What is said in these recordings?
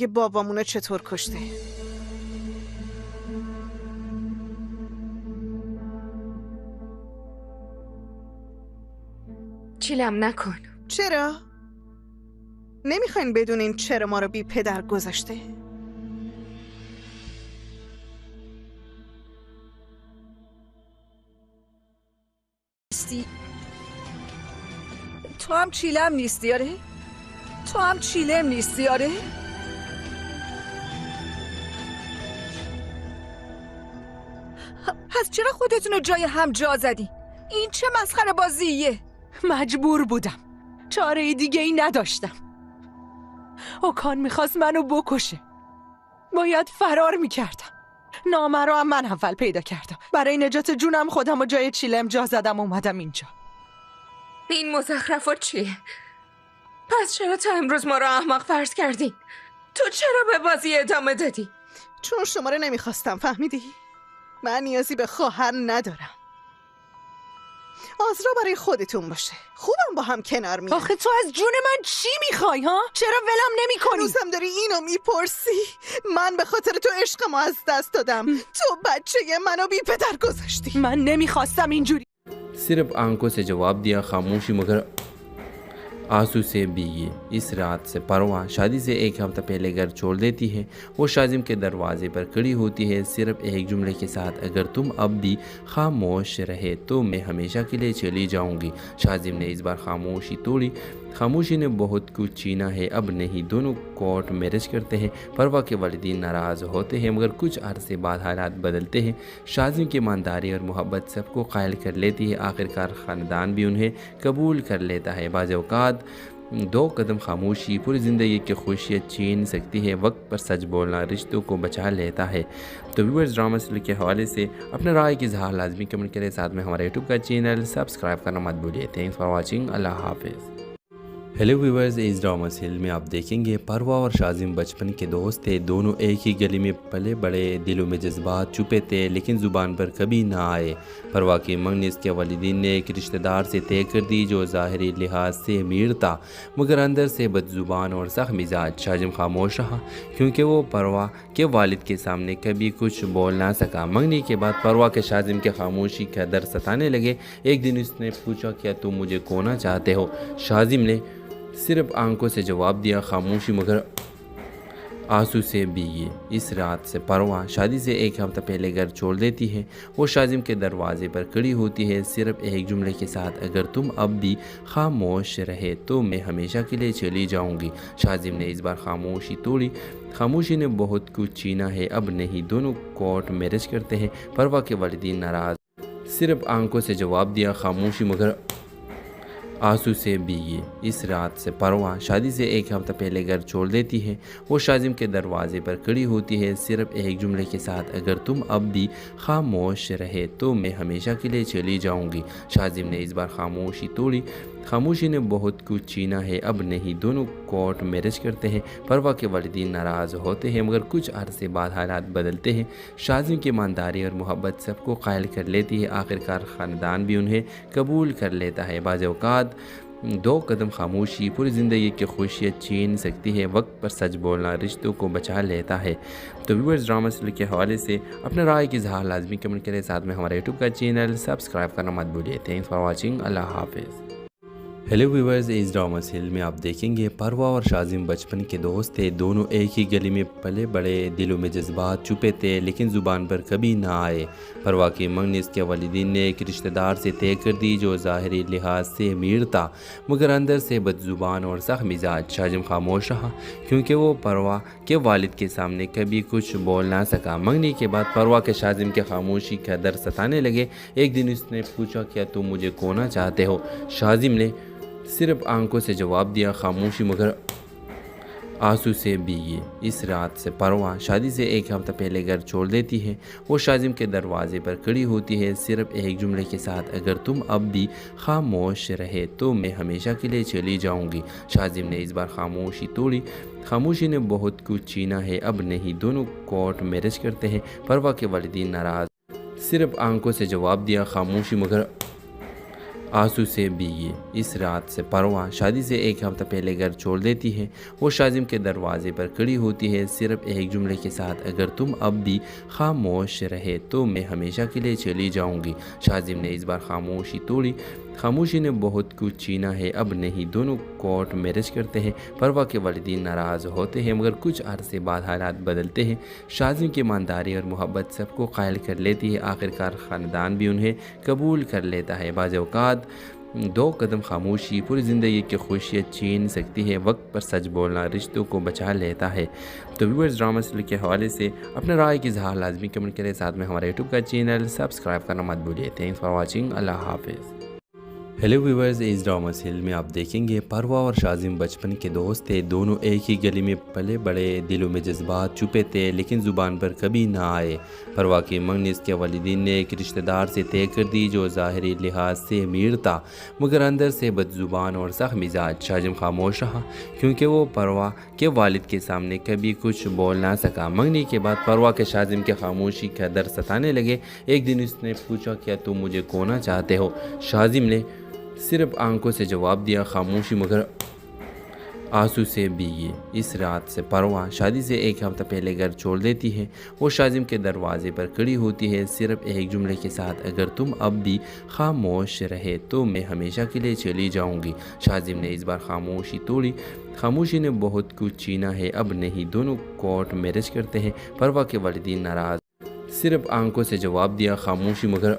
بگه بابامونو چطور کشته. چیلم نکن. چرا؟ نمیخواین بدونین چرا ما رو بی پدر گذاشته؟ تو هم چیلم نیستی آره؟ تو هم چیلم نیستی آره؟ پس چرا خودتون رو جای هم جا زدی؟ این چه مسخره بازیه؟ مجبور بودم، چاره دیگه ای نداشتم. اوکان میخواست منو بکشه، باید فرار میکردم. نامه رو هم من اول پیدا کردم. برای نجات جونم خودم و جای چیلم جا زدم اومدم اینجا. این مزخرفات چیه؟ پس چرا تا امروز ما رو احمق فرض کردین؟ تو چرا به بازی ادامه دادی؟ چون شما رو نمیخواستم، فهمیدی؟ من نیازی به خواهر ندارم. آزرا برای خودتون باشه. خوبم با هم کنار میان. آخه تو از جون من چی میخوای ها؟ چرا ولم نمی کنی؟ هنوزم داری اینو میپرسی؟ من به خاطر تو عشقمو از دست دادم. تو بچه منو بی پدر گذاشتی. من نمیخواستم اینجوری. صرف آنکھوں سے جواب دیا خاموشی مگر آنسو سے بھیگی. اس رات سے پروا شادی سے ایک ہفتہ پہلے گھر چھوڑ دیتی ہے. وہ شازم کے دروازے پر کھڑی ہوتی ہے صرف ایک جملے کے ساتھ، اگر تم اب بھی خاموش رہے تو میں ہمیشہ کے لیے چلی جاؤں گی. شازم نے اس بار خاموشی توڑی. خاموشی نے بہت کچھ چھینا ہے، اب نہیں. دونوں کورٹ میرج کرتے ہیں. پروا کے والدین ناراض ہوتے ہیں مگر کچھ عرصے بعد حالات بدلتے ہیں. شازم کی ایمانداری اور محبت سب کو قائل کر لیتی ہے. آخرکار خاندان بھی انہیں قبول کر لیتا ہے. بعض اوقات دو قدم خاموشی پوری زندگی کی خوشیاں چھین سکتی ہے. وقت پر سچ بولنا رشتوں کو بچا لیتا ہے. تو ویورز ڈرامہ سیریل کے حوالے سے اپنے رائے کی اظہار لازمی کمنٹ کریں. ساتھ میں ہمارے یوٹیوب کا چینل سبسکرائب کرنا مت بھولیے. Thanks for watching. اللہ حافظ. ہیلو ویورز، اس ڈرامہ سیریل میں آپ دیکھیں گے پروا اور شازم بچپن کے دوست تھے. دونوں ایک ہی گلی میں پلے بڑے. دلوں میں جذبات چھپے تھے لیکن زبان پر کبھی نہ آئے. پروا کی منگنی اس کے والدین نے ایک رشتہ دار سے طے کر دی جو ظاہری لحاظ سے امیر تھا مگر اندر سے بد زبان اور سخت مزاج. شازم خاموش رہا کیونکہ وہ پروا کے والد کے سامنے کبھی کچھ بول نہ سکا. منگنی کے بعد پروا کے شازم کے خاموشی کا در ستانے لگے. ایک دن اس نے پوچھا کیا تم مجھے کھونا چاہتے ہو؟ شازم نے صرف آنکھوں سے جواب دیا. خاموشی مگر آنسو سے بھیگی. اس رات سے پروا شادی سے ایک ہفتہ پہلے گھر چھوڑ دیتی ہے. وہ شازم کے دروازے پر کھڑی ہوتی ہے صرف ایک جملے کے ساتھ، اگر تم اب بھی خاموش رہے تو میں ہمیشہ کے لیے چلی جاؤں گی. شازم نے اس بار خاموشی توڑی. خاموشی نے بہت کچھ چھینا ہے، اب نہیں. دونوں کورٹ میرج کرتے ہیں. پروا کے والدین ناراض صرف آنکھوں سے جواب دیا. خاموشی مگر آنسو سے بھیگی. اس رات سے پروا شادی سے ایک ہفتہ پہلے گھر چھوڑ دیتی ہے. وہ شازم کے دروازے پر کھڑی ہوتی ہے صرف ایک جملے کے ساتھ، اگر تم اب بھی خاموش رہے تو میں ہمیشہ کے لیے چلی جاؤں گی. شازم نے اس بار خاموشی توڑی. خاموشی نے بہت کچھ چھینا ہے، اب نہیں. دونوں کورٹ میرج کرتے ہیں. پروا کے والدین ناراض ہوتے ہیں مگر کچھ عرصے بعد حالات بدلتے ہیں. شازم کی ایمانداری اور محبت سب کو قائل کر لیتی ہے. آخرکار خاندان بھی انہیں قبول کر لیتا ہے. بعض اوقات دو قدم خاموشی پوری زندگی کی خوشیاں چھین سکتی ہے. وقت پر سچ بولنا رشتوں کو بچا لیتا ہے. تو ویورز ڈرامہ سیریل کے حوالے سے اپنے رائے کی اظہار لازمی کمنٹ کریں. ساتھ میں ہمارے یوٹیوب کا چینل سبسکرائب کرنا مت بھولیے. Thanks for watching. اللہ حافظ. ہیلو ویورز، اس ڈرامہ سیریل میں آپ دیکھیں گے پروا اور شازم بچپن کے دوست تھے. دونوں ایک ہی گلی میں پلے بڑے. دلوں میں جذبات چھپے تھے لیکن زبان پر کبھی نہ آئے. پروا کی منگنی اس کے والدین نے ایک رشتہ دار سے طے کر دی جو ظاہری لحاظ سے امیر تھا مگر اندر سے بد زبان اور سخت مزاج. شازم خاموش رہا کیونکہ وہ پروا کے والد کے سامنے کبھی کچھ بول نہ سکا. منگنی کے بعد پروا کے شازم کے خاموشی کا در ستانے لگے. ایک دن اس نے پوچھا کیا تم مجھے کھونا چاہتے ہو؟ شازم نے صرف آنکھوں سے جواب دیا. خاموشی مگر آنسو سے بھیگی. اس رات سے پروا شادی سے ایک ہفتہ پہلے گھر چھوڑ دیتی ہے. وہ شازم کے دروازے پر کھڑی ہوتی ہے صرف ایک جملے کے ساتھ، اگر تم اب بھی خاموش رہے تو میں ہمیشہ کے لیے چلی جاؤں گی. شازم نے اس بار خاموشی توڑی. خاموشی نے بہت کچھ چھینا ہے، اب نہیں. دونوں کورٹ میرج کرتے ہیں. پروا کے والدین ناراض صرف آنکھوں سے جواب دیا. خاموشی مگر आंसू से भीगी। इस रात से परवा शादी से एक हफ्ता पहले घर छोड़ देती है। वो शाजिम के दरवाजे पर खड़ी होती है सिर्फ एक जुमले के साथ, अगर तुम अब भी खामोश रहे तो मैं हमेशा के लिए चली जाऊंगी। शाजिम ने इस बार खामोशी तोड़ी। खामोशी ने बहुत कुछ छीना है, अब नहीं। दोनों कोर्ट मैरिज करते हैं। परवा के वालिदीन नाराज़ होते हैं, मगर कुछ अरसे बाद हालात बदलते हैं। शाजिम की ईमानदारी और मोहब्बत सबको कायल कर लेती है। आखिरकार ख़ानदान भी उन्हें कबूल कर लेता है। बाज़ औक़ात दो कदम खामोशी पूरी ज़िंदगी की खुशियाँ छीन सकती है। वक्त पर सच बोलना रिश्तों को बचा लेता है। तो व्यूअर्स, ड्रामा सीरियल के हवाले से अपने राय की इज़हार लाजमी कमेंट करें। साथ में हमारे यूट्यूब का चैनल सब्सक्राइब करना मत भूलिए। Thanks for watching. अल्लाह हाफिज़। हेलो व्यूअर्स, इस ड्रामा सीरियल में आप देखेंगे परवा और शाजिम बचपन के दोस्त थे। दोनों एक ही गली में पले बड़े, दिलों में जज्बात छुपे थे लेकिन ज़ुबान पर कभी ना आए। परवा की मंगनी इसके वालिदीन ने एक रिश्तेदार से तय कर दी जो ज़ाहिरी लिहाज से अमीर था मगर अंदर से बदज़ुबान और सख्त मिजाज। शाजिम खामोश रहा क्योंकि वो परवा के वालिद के सामने कभी कुछ बोल ना सका। मंगनी के बाद परवा के शाजिम के खामोशी का दर्द सताने लगे। एक दिन उसने पूछा, क्या तुम मुझे खोना चाहते हो? शाजिम ने सिर्फ आंखों से जवाब दिया, खामोशी मगर आंसू से भीगी। इस रात से परवा शादी से एक हफ्ता पहले घर छोड़ देती है। वो शाजिम के दरवाजे पर खड़ी होती है सिर्फ एक जुमले के साथ, अगर तुम अब भी खामोश रहे तो मैं हमेशा के लिए चली जाऊंगी। शाजिम ने इस बार खामोशी तोड़ी। खामोशी ने बहुत कुछ छीना है, अब नहीं। दोनों कोर्ट मैरिज करते हैं। परवा के वालिदीन नाराज़ सिर्फ आंखों से जवाब दिया, खामोशी मगर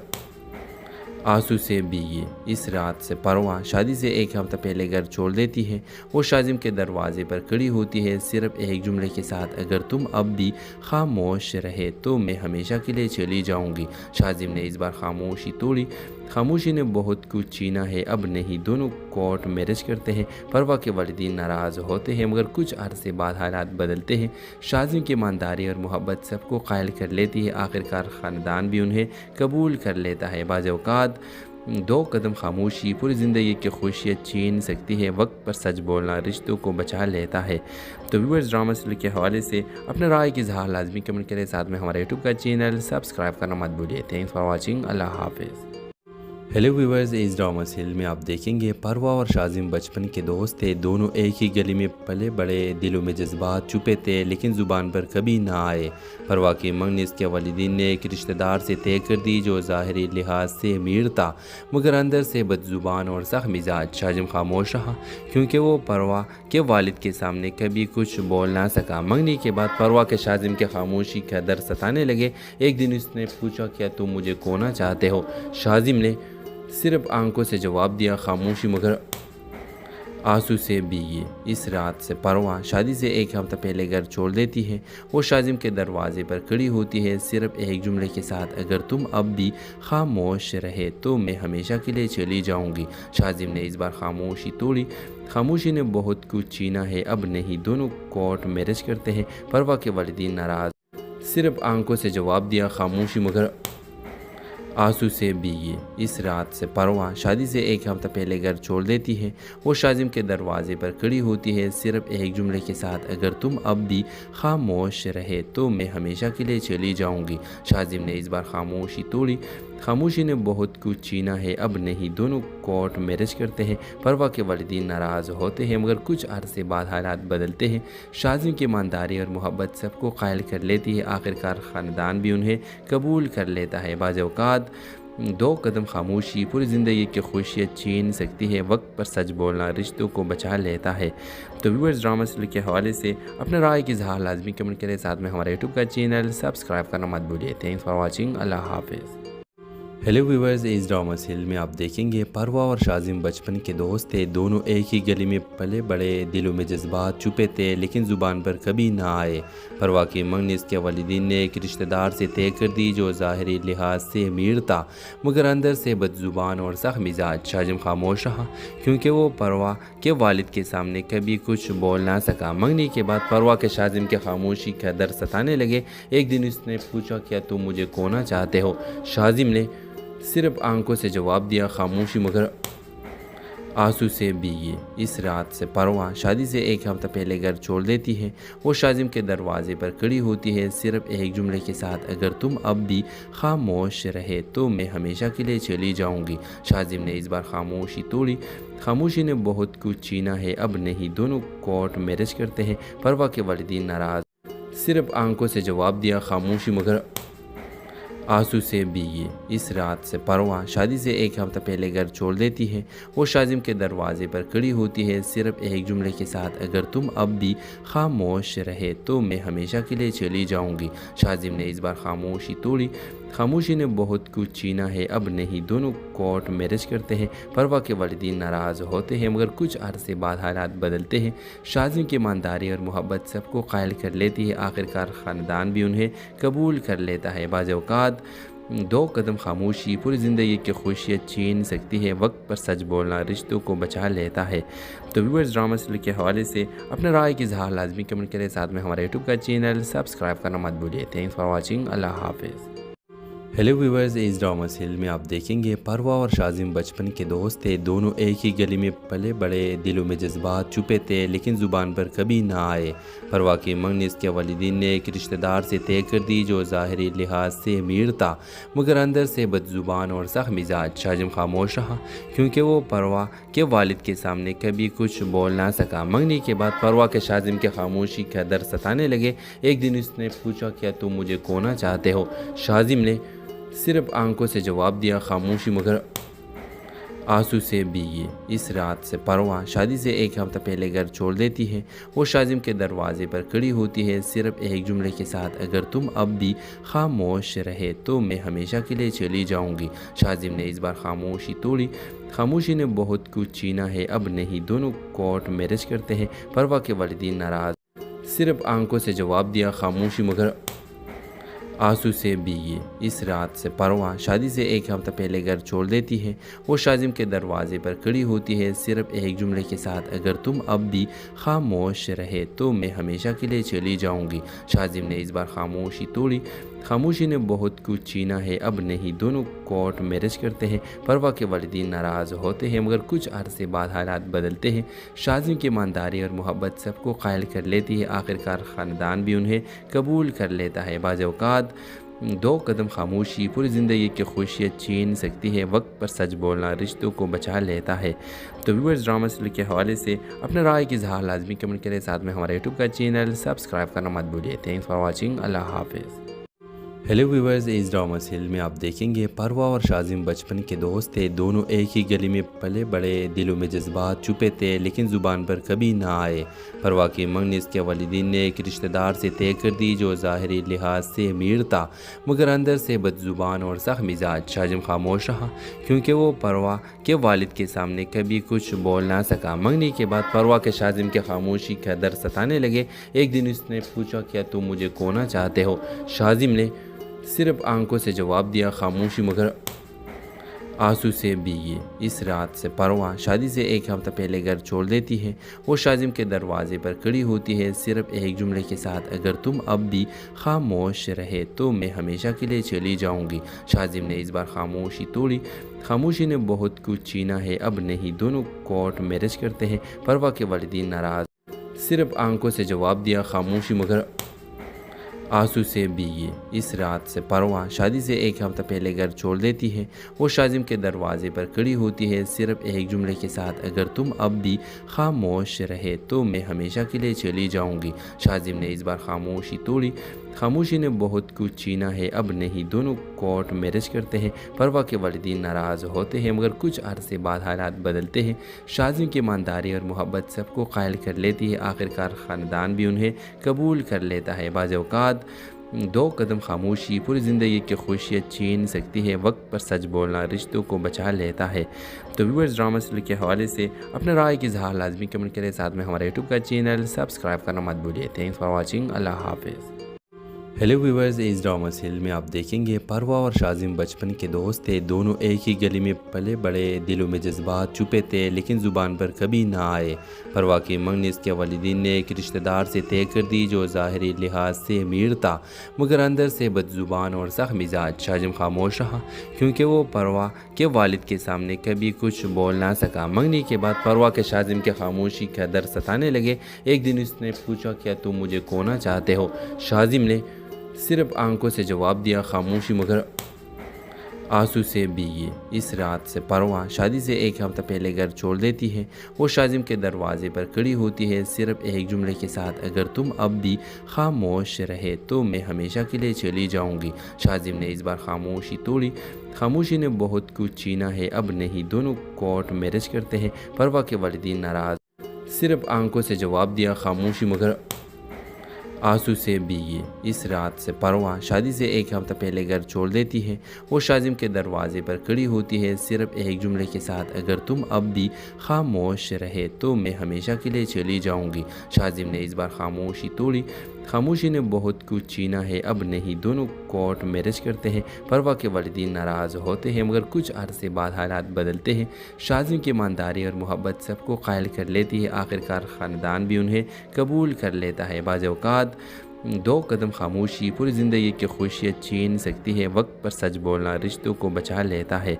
आंसू से भीगी। इस रात से परवा शादी से एक हफ्ता पहले घर छोड़ देती है। वो शाजिम के दरवाजे पर खड़ी होती है सिर्फ एक जुमले के साथ, अगर तुम अब भी खामोश रहे तो मैं हमेशा के लिए चली जाऊंगी। शाजिम ने इस बार खामोशी तोड़ी। खामोशी ने बहुत कुछ छीना है, अब नहीं। दोनों कोर्ट मैरिज करते हैं। परवा के वालिदीन नाराज़ होते हैं मगर कुछ अरसे बाद हालात बदलते हैं। शाजिम की ईमानदारी और मोहब्बत सबको कायल कर लेती है। आखिरकार ख़ानदान भी उन्हें कबूल कर लेता है। बाज़ औक़ात दो कदम खामोशी पूरी ज़िंदगी की खुशियाँ छीन सकती है। वक्त पर सच बोलना रिश्तों को बचा लेता है। तो व्यूअर्स, ड्रामा सीरियल के हवाले से अपने राय की इज़हार लाजमी कमेंट करें। साथ में हमारे यूट्यूब का चैनल सब्सक्राइब करना मत भूलिए। Thanks for watching. अल्लाह हाफिज़। हेलो व्यूअर्स, इस ड्रामा सीरियल में आप देखेंगे परवा और शाजिम बचपन के दोस्त थे। दोनों एक ही गली में पले बड़े, दिलों में जज्बात छुपे थे लेकिन ज़ुबान पर कभी ना आए। परवा की मंगनी इसके वालिदीन ने एक रिश्तेदार से तय कर दी जो ज़ाहिरी लिहाज से अमीर था मगर अंदर से बदज़ुबान और सख्त मिजाज। शाजिम खामोश रहा क्योंकि वो परवा के वालिद के सामने कभी कुछ बोल ना सका। मंगनी के बाद परवा के शाजिम के खामोशी का दर्द सताने लगे। एक दिन उसने पूछा, क्या तुम मुझे खोना चाहते हो? शाजिम ने सिर्फ आंखों से जवाब दिया, खामोशी मगर आंसू से भीगी। इस रात से परवा शादी से एक हफ्ता पहले घर छोड़ देती है। वो शाजिम के दरवाजे पर खड़ी होती है सिर्फ एक जुमले के साथ, अगर तुम अब भी खामोश रहे तो मैं हमेशा के लिए चली जाऊंगी। शाजिम ने इस बार खामोशी तोड़ी। खामोशी ने बहुत कुछ छीना है, अब नहीं। दोनों कोर्ट मैरिज करते हैं। परवा के वालिदीन नाराज़ सिर्फ आंखों से जवाब दिया, खामोशी मगर आंसू से भीगी। इस रात से परवा शादी से एक हफ्ता पहले घर छोड़ देती है। वो शाजिम के दरवाजे पर खड़ी होती है सिर्फ एक जुमले के साथ, अगर तुम अब भी खामोश रहे तो मैं हमेशा के लिए चली जाऊंगी। शाजिम ने इस बार खामोशी तोड़ी। खामोशी ने बहुत कुछ छीना है, अब नहीं। दोनों कोर्ट मैरिज करते हैं। परवा के वालिदीन नाराज़ सिर्फ आंखों से जवाब दिया, खामोशी मगर आंसू से भीगी। इस रात से परवा शादी से एक हफ्ता पहले घर छोड़ देती है। वो शाजिम के दरवाजे पर खड़ी होती है सिर्फ एक जुमले के साथ, अगर तुम अब भी खामोश रहे तो मैं हमेशा के लिए चली जाऊंगी। शाजिम ने इस बार खामोशी तोड़ी। खामोशी ने बहुत कुछ छीना है, अब नहीं। दोनों कोर्ट मैरिज करते हैं। परवा के वालिदीन नाराज़ होते हैं मगर कुछ अरसे बाद हालात बदलते हैं। शाजिम की ईमानदारी और मोहब्बत सबको कायल कर लेती है। आखिरकार ख़ानदान भी उन्हें कबूल कर लेता है। बाज़ औक़ात दो कदम खामोशी पूरी ज़िंदगी की खुशियाँ छीन सकती है। वक्त पर सच बोलना रिश्तों को बचा लेता है। तो व्यूअर्स, ड्रामा सीरियल के हवाले से अपने राय की इज़हार लाजमी कमेंट करें। साथ में हमारे यूट्यूब का चैनल सब्सक्राइब करना मत भूलिए। Thanks for watching. अल्लाह हाफिज़। हेलो व्यूअर्स, इस ड्रामा सीरियल में आप देखेंगे परवा और शाजिम बचपन के दोस्त थे। दोनों एक ही गली में पले बड़े, दिलों में जज्बात छुपे थे लेकिन ज़ुबान पर कभी ना आए। परवा की मंगनी इसके वालिदीन ने एक रिश्तेदार से तय कर दी जो ज़ाहिरी लिहाज से अमीर था मगर अंदर से बदज़ुबान और सख्त मिजाज। शाजिम खामोश रहा क्योंकि वो परवा के वालिद के सामने कभी कुछ बोल ना सका। मंगनी के बाद परवा के शाजिम के खामोशी का दर्द सताने लगे। एक दिन उसने पूछा, क्या तुम मुझे खोना चाहते हो? शाजिम ने सिर्फ आंखों से जवाब दिया, खामोशी मगर आंसू से भीगी। इस रात से परवा शादी से एक हफ्ता पहले घर छोड़ देती है। वो शाजिम के दरवाजे पर खड़ी होती है सिर्फ एक जुमले के साथ, अगर तुम अब भी खामोश रहे तो मैं हमेशा के लिए चली जाऊंगी। शाजिम ने इस बार खामोशी तोड़ी। खामोशी ने बहुत कुछ छीना है, अब नहीं। दोनों कोर्ट मैरिज करते हैं। परवा के वालिदीन नाराज सिर्फ आंखों से जवाब दिया, खामोशी मगर आंसू से भीगी। इस रात से परवा शादी से एक हफ्ता पहले घर छोड़ देती है। वो शाजिम के दरवाजे पर खड़ी होती है सिर्फ एक जुमले के साथ, अगर तुम अब भी खामोश रहे तो मैं हमेशा के लिए चली जाऊंगी। शाजिम ने इस बार खामोशी तोड़ी। खामोशी ने बहुत कुछ छीना है, अब नहीं। दोनों कोर्ट मैरिज करते हैं। परवा के वालिदीन नाराज़ होते हैं, मगर कुछ अरसे बाद हालात बदलते हैं। शाजिम की ईमानदारी और मोहब्बत सबको कायल कर लेती है। आखिरकार ख़ानदान भी उन्हें कबूल कर लेता है। बाज़ औक़ात दो कदम खामोशी पूरी ज़िंदगी की खुशियाँ छीन सकती है। वक्त पर सच बोलना रिश्तों को बचा लेता है। तो व्यूअर्स, ड्रामा सीरियल के हवाले से अपने राय की इज़हार लाजमी कमेंट करें। साथ में हमारे यूट्यूब का चैनल सब्सक्राइब करना मत भूलिए। Thanks for watching. अल्लाह हाफिज़। हेलो व्यूअर्स, इस ड्रामा सीरियल में आप देखेंगे परवा और शाजिम बचपन के दोस्त थे। दोनों एक ही गली में पले बड़े, दिलों में जज्बात छुपे थे लेकिन ज़ुबान पर कभी ना आए। परवा की मंगनी इसके वालिदीन ने एक रिश्तेदार से तय कर दी जो ज़ाहिरी लिहाज से अमीर था मगर अंदर से बदज़ुबान और सख्त मिजाज। शाजिम खामोश रहा क्योंकि वो परवा के वालिद के सामने कभी कुछ बोल ना सका। मंगनी के बाद परवा के शाजिम के खामोशी का दर्द सताने लगे। एक दिन उसने पूछा, क्या तुम मुझे खोना चाहते हो? शाजिम ने सिर्फ आंखों से जवाब दिया, खामोशी मगर आंसू से भीगी। इस रात से परवा शादी से एक हफ्ता पहले घर छोड़ देती है। वो शाजिम के दरवाजे पर खड़ी होती है सिर्फ एक जुमले के साथ, अगर तुम अब भी खामोश रहे तो मैं हमेशा के लिए चली जाऊंगी। शाजिम ने इस बार खामोशी तोड़ी। खामोशी ने बहुत कुछ छीना है, अब नहीं। दोनों कोर्ट मैरिज करते हैं। परवा के वालिदीन नाराज़ सिर्फ आंखों से जवाब दिया, खामोशी मगर आंसू से भीगी। इस रात से परवा शादी से एक हफ्ता पहले घर छोड़ देती है। वो शाजिम के दरवाजे पर खड़ी होती है सिर्फ एक जुमले के साथ, अगर तुम अब भी खामोश रहे तो मैं हमेशा के लिए चली जाऊंगी। शाजिम ने इस बार खामोशी तोड़ी। खामोशी ने बहुत कुछ छीना है, अब नहीं। दोनों कोर्ट मैरिज करते हैं। परवा के वालिदीन नाराज़ होते हैं मगर कुछ अरसे बाद हालात बदलते हैं। शाजिम की ईमानदारी और मोहब्बत सबको कायल कर लेती है। आखिरकार ख़ानदान भी उन्हें कबूल कर लेता है। बाज़ औक़ात दो कदम खामोशी पूरी ज़िंदगी की खुशियाँ छीन सकती है। वक्त पर सच बोलना रिश्तों को बचा लेता है। तो व्यूअर्स, ड्रामा सीरियल के हवाले से अपने राय की इज़हार लाजमी कमेंट करें। साथ में हमारे यूट्यूब का चैनल सब्सक्राइब करना मत भूलिए। Thanks for watching. अल्लाह हाफिज़। हेलो व्यूअर्स, इस ड्रामा सीरियल में आप देखेंगे परवा और शाजिम बचपन के दोस्त थे। दोनों एक ही गली में पले बड़े, दिलों में जज्बात छुपे थे लेकिन ज़ुबान पर कभी ना आए। परवा की मंगनी इसके वालिदीन ने एक रिश्तेदार से तय कर दी जो ज़ाहिरी लिहाज से अमीर था मगर अंदर से बदज़ुबान और सख्त मिजाज। शाजिम खामोश रहा क्योंकि वो परवा के वालिद के सामने कभी कुछ बोल ना सका। मंगनी के बाद परवा के शाजिम के खामोशी का दर्द सताने लगे। एक दिन उसने पूछा, क्या तुम मुझे खोना चाहते हो? शाजिम ने सिर्फ आंखों से जवाब दिया, खामोशी मगर आंसू से भीगी। इस रात से परवा शादी से एक हफ्ता पहले घर छोड़ देती है। वो शाजिम के दरवाजे पर खड़ी होती है सिर्फ एक जुमले के साथ, अगर तुम अब भी खामोश रहे तो मैं हमेशा के लिए चली जाऊंगी। शाजिम ने इस बार खामोशी तोड़ी। खामोशी ने बहुत कुछ छीना है, अब नहीं। दोनों कोर्ट मैरिज करते हैं। परवा के वालिदीन नाराज़ सिर्फ आंखों से जवाब दिया, खामोशी मगर आंसू से भीगी। इस रात से परवा शादी से एक हफ्ता पहले घर छोड़ देती है। वो शाजिम के दरवाजे पर खड़ी होती है सिर्फ एक जुमले के साथ, अगर तुम अब भी खामोश रहे तो मैं हमेशा के लिए चली जाऊंगी। शाजिम ने इस बार खामोशी तोड़ी। खामोशी ने बहुत कुछ छीना है, अब नहीं। दोनों कोर्ट मैरिज करते हैं। परवा के वालिदीन नाराज़ होते हैं मगर कुछ अरसे बाद हालात बदलते हैं। शाजिम की ईमानदारी और मोहब्बत सबको कायल कर लेती है। आखिरकार ख़ानदान भी उन्हें कबूल कर लेता है। बाज़ औक़ात दो कदम खामोशी पूरी ज़िंदगी की खुशियाँ छीन सकती है। वक्त पर सच बोलना रिश्तों को बचा लेता है। तो व्यूअर्स, ड्रामा सीरियल के हवाले से अपने राय की इज़हार लाजमी कमेंट करें। साथ में हमारे यूट्यूब का चैनल सब्सक्राइब करना मत भूलिए। Thanks for watching. अल्लाह हाफिज़। हेलो व्यूवर्स, इस ड्रामा सीरियल में आप देखेंगे परवा और शाजिम बचपन के दोस्त थे। दोनों एक ही गली में पले बड़े, दिलों में जज्बात छुपे थे लेकिन ज़ुबान पर कभी ना आए। परवा की मंगनी इसके वालिदीन ने एक रिश्तेदार से तय कर दी जो ज़ाहिरी लिहाज से अमीर था मगर अंदर से बदज़ुबान और सख्त मिजाज। शाजिम खामोश रहा क्योंकि वो परवा के वालिद के सामने कभी कुछ बोल ना सका। मंगनी के बाद परवा के शाजिम के खामोशी का दर्द सताने लगे। एक दिन उसने पूछा, क्या तुम मुझे खोना चाहते हो? शाजिम ने सिर्फ आंखों से जवाब दिया, खामोशी मगर आंसू से भीगी। इस रात से परवा शादी से एक हफ्ता पहले घर छोड़ देती है। वो शाजिम के दरवाजे पर खड़ी होती है सिर्फ एक जुमले के साथ, अगर तुम अब भी खामोश रहे तो मैं हमेशा के लिए चली जाऊंगी। शाजिम ने इस बार खामोशी तोड़ी। खामोशी ने बहुत कुछ छीना है, अब नहीं। दोनों कोर्ट मैरिज करते हैं। परवा के वालिदीन नाराज, सिर्फ आंखों से जवाब दिया, खामोशी मगर आंसू से भीगी। इस रात से परवा शादी से एक हफ्ता पहले घर छोड़ देती है। वो शाजिम के दरवाजे पर खड़ी होती है सिर्फ एक जुमले के साथ, अगर तुम अब भी खामोश रहे तो मैं हमेशा के लिए चली जाऊंगी। शाजिम ने इस बार खामोशी तोड़ी। खामोशी ने बहुत कुछ छीना है, अब नहीं। दोनों कोर्ट मैरिज करते हैं। परवा के वालिदीन नाराज़ होते हैं मगर कुछ अरसे बाद हालात बदलते हैं। शाजिम की ईमानदारी और मोहब्बत सबको कायल कर लेती है। आखिरकार ख़ानदान भी उन्हें कबूल कर लेता है। बाज़ औक़ात दो कदम खामोशी पूरी ज़िंदगी की खुशियाँ छीन सकती है। वक्त पर सच बोलना रिश्तों को बचा लेता है।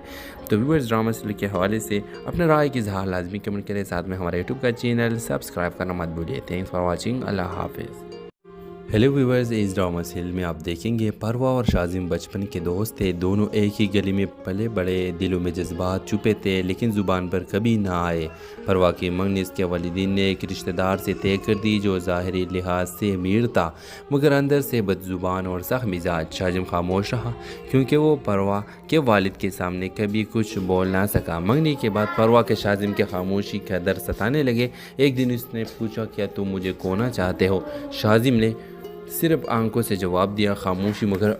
तो व्यूअर्स, ड्रामा सीरियल के हवाले से अपने राय की इज़हार लाजमी कमेंट करें। साथ में हमारे यूट्यूब का चैनल सब्सक्राइब करना मत भूलिए। Thanks for watching. अल्लाह हाफिज़। हेलो व्यूवर्स, इस ड्रामा सीरियल में आप देखेंगे परवा और शाजिम बचपन के दोस्त थे। दोनों एक ही गली में पले बड़े, दिलों में जज्बात छुपे थे लेकिन ज़ुबान पर कभी ना आए। परवा की मंगनी इसके वालिदीन ने एक रिश्तेदार से तय कर दी जो ज़ाहिरी लिहाज से अमीर था मगर अंदर से बदज़ुबान और सख्त मिजाज। शाजिम खामोश रहा क्योंकि वो परवा के वालिद के सामने कभी कुछ बोल ना सका। मंगनी के बाद परवा के शाजिम के खामोशी का दर्द सताने लगे। एक दिन उसने पूछा, क्या तुम मुझे खोना चाहते हो? शाजिम ने सिर्फ आंखों से जवाब दिया, खामोशी मगर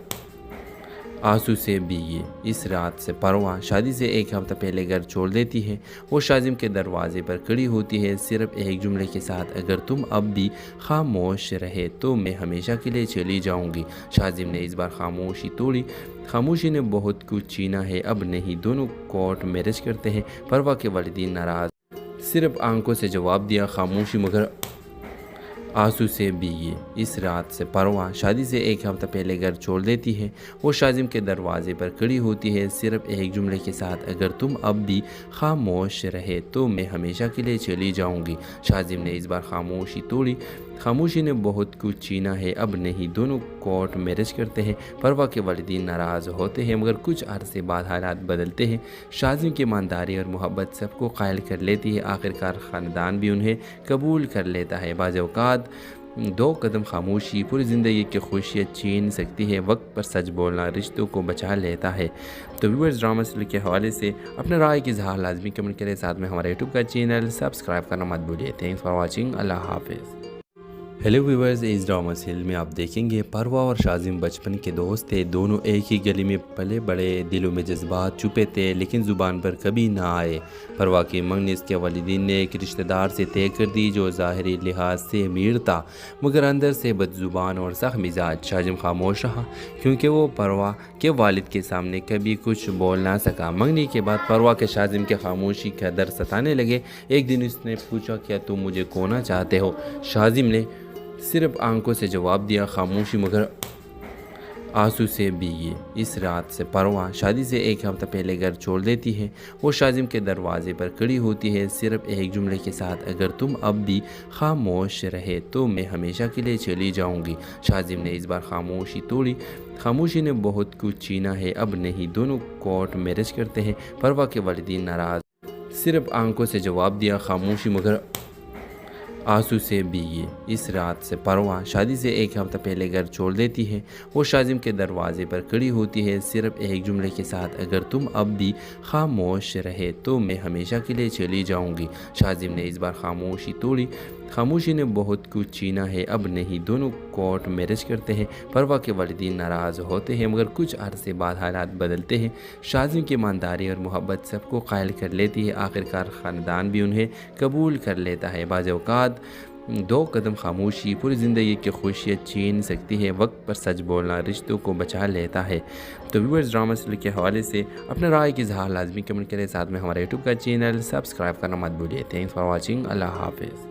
आंसू से भीगी। इस रात से परवा शादी से एक हफ्ता पहले घर छोड़ देती है। वो शाजिम के दरवाजे पर खड़ी होती है सिर्फ एक जुमले के साथ, अगर तुम अब भी खामोश रहे तो मैं हमेशा के लिए चली जाऊंगी। शाजिम ने इस बार खामोशी तोड़ी। खामोशी ने बहुत कुछ छीना है, अब नहीं। दोनों कोर्ट मैरिज करते हैं। परवा के वालिदीन नाराज़, सिर्फ आंखों से जवाब दिया, खामोशी मगर आंसू से भीगी। इस रात से परवा शादी से एक हफ्ता पहले घर छोड़ देती है। वो शाजिम के दरवाजे पर खड़ी होती है सिर्फ एक जुमले के साथ, अगर तुम अब भी खामोश रहे तो मैं हमेशा के लिए चली जाऊंगी। शाजिम ने इस बार खामोशी तोड़ी। खामोशी ने बहुत कुछ छीना है, अब नहीं। दोनों कोर्ट मैरिज करते हैं। परवा के वालिदीन नाराज़ होते हैं मगर कुछ अरसे बाद हालात बदलते हैं। शाजिम की ईमानदारी और मोहब्बत सबको कायल कर लेती है। आखिरकार ख़ानदान भी उन्हें कबूल कर लेता है। बाज़ औक़ात दो कदम खामोशी पूरी ज़िंदगी की खुशियाँ छीन सकती है। वक्त पर सच बोलना रिश्तों को बचा लेता है। तो व्यूअर्स, ड्रामा सीरियल के हवाले से अपने राय की इज़हार लाजमी कमेंट करें। साथ में हमारे यूट्यूब का चैनल सब्सक्राइब करना मत भूलिए। Thanks for watching. अल्लाह हाफिज़। हेलो व्यूवर्स, इस ड्रामा सीरियल में आप देखेंगे परवा और शाजिम बचपन के दोस्त थे। दोनों एक ही गली में पले बड़े, दिलों में जज्बात छुपे थे लेकिन ज़ुबान पर कभी ना आए। परवा की मंगनी इसके वालिदीन ने एक रिश्तेदार से तय कर दी जो ज़ाहिरी लिहाज से अमीर था मगर अंदर से बदज़ुबान और सख्त मिजाज। शाजिम खामोश रहा क्योंकि वो परवा के वालिद के सामने कभी कुछ बोल ना सका। मंगनी के बाद परवा के शाजिम के खामोशी का दर्द सताने लगे। एक दिन उसने पूछा, क्या तुम मुझे खोना चाहते हो? शाजिम ने सिर्फ आंखों से जवाब दिया, खामोशी मगर आंसू से भीगी। इस रात से परवा शादी से एक हफ्ता पहले घर छोड़ देती है। वो शाजिम के दरवाजे पर खड़ी होती है सिर्फ एक जुमले के साथ, अगर तुम अब भी खामोश रहे तो मैं हमेशा के लिए चली जाऊंगी। शाजिम ने इस बार खामोशी तोड़ी। खामोशी ने बहुत कुछ छीना है, अब नहीं। दोनों कोर्ट मैरिज करते हैं। परवा के वालिदीन नाराज़, सिर्फ आंखों से जवाब दिया, खामोशी मगर आंसू से भीगी। इस रात से परवा शादी से एक हफ्ता पहले घर छोड़ देती है। वो शाजिम के दरवाजे पर खड़ी होती है सिर्फ एक जुमले के साथ, अगर तुम अब भी खामोश रहे तो मैं हमेशा के लिए चली जाऊंगी। शाजिम ने इस बार खामोशी तोड़ी। खामोशी ने बहुत कुछ छीना है, अब नहीं। दोनों कोर्ट मैरिज करते हैं। परवा के वालिदीन नाराज़ होते हैं मगर कुछ अरसे बाद हालात बदलते हैं। शाजिम की ईमानदारी और मोहब्बत सबको कायल कर लेती है। आखिरकार ख़ानदान भी उन्हें कबूल कर लेता है। बाज़ औक़ात दो कदम खामोशी पूरी ज़िंदगी की खुशियाँ छीन सकती है। वक्त पर सच बोलना रिश्तों को बचा लेता है। तो व्यूअर्स, ड्रामा सीरियल के हवाले से अपने राय की इज़हार लाजमी कमेंट करें। साथ में हमारे यूट्यूब का चैनल सब्सक्राइब करना मत भूलिए। Thanks for watching. अल्लाह हाफिज़।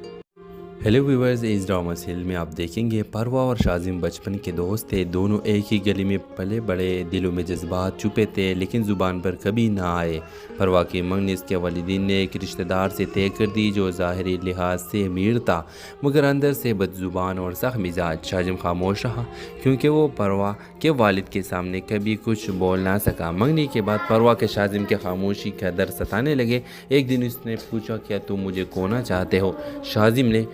हेलो व्यूअर्स, इस ड्रामा सीरियल में आप देखेंगे परवा और शाजिम बचपन के दोस्त थे। दोनों एक ही गली में पले बड़े, दिलों में जज्बात छुपे थे लेकिन ज़ुबान पर कभी ना आए। परवा की मंगनी इसके वालिदीन ने एक रिश्तेदार से तय कर दी जो ज़ाहिरी लिहाज से अमीर था मगर अंदर से बदज़ुबान और सख्त मिजाज। शाजिम खामोश रहा क्योंकि वो परवा के वालिद के सामने कभी कुछ बोल ना सका। मंगनी के बाद परवा के शाजिम के खामोशी का दर्द सताने लगे। एक दिन उसने पूछा, क्या तुम मुझे खोना चाहते हो? शाजिम ने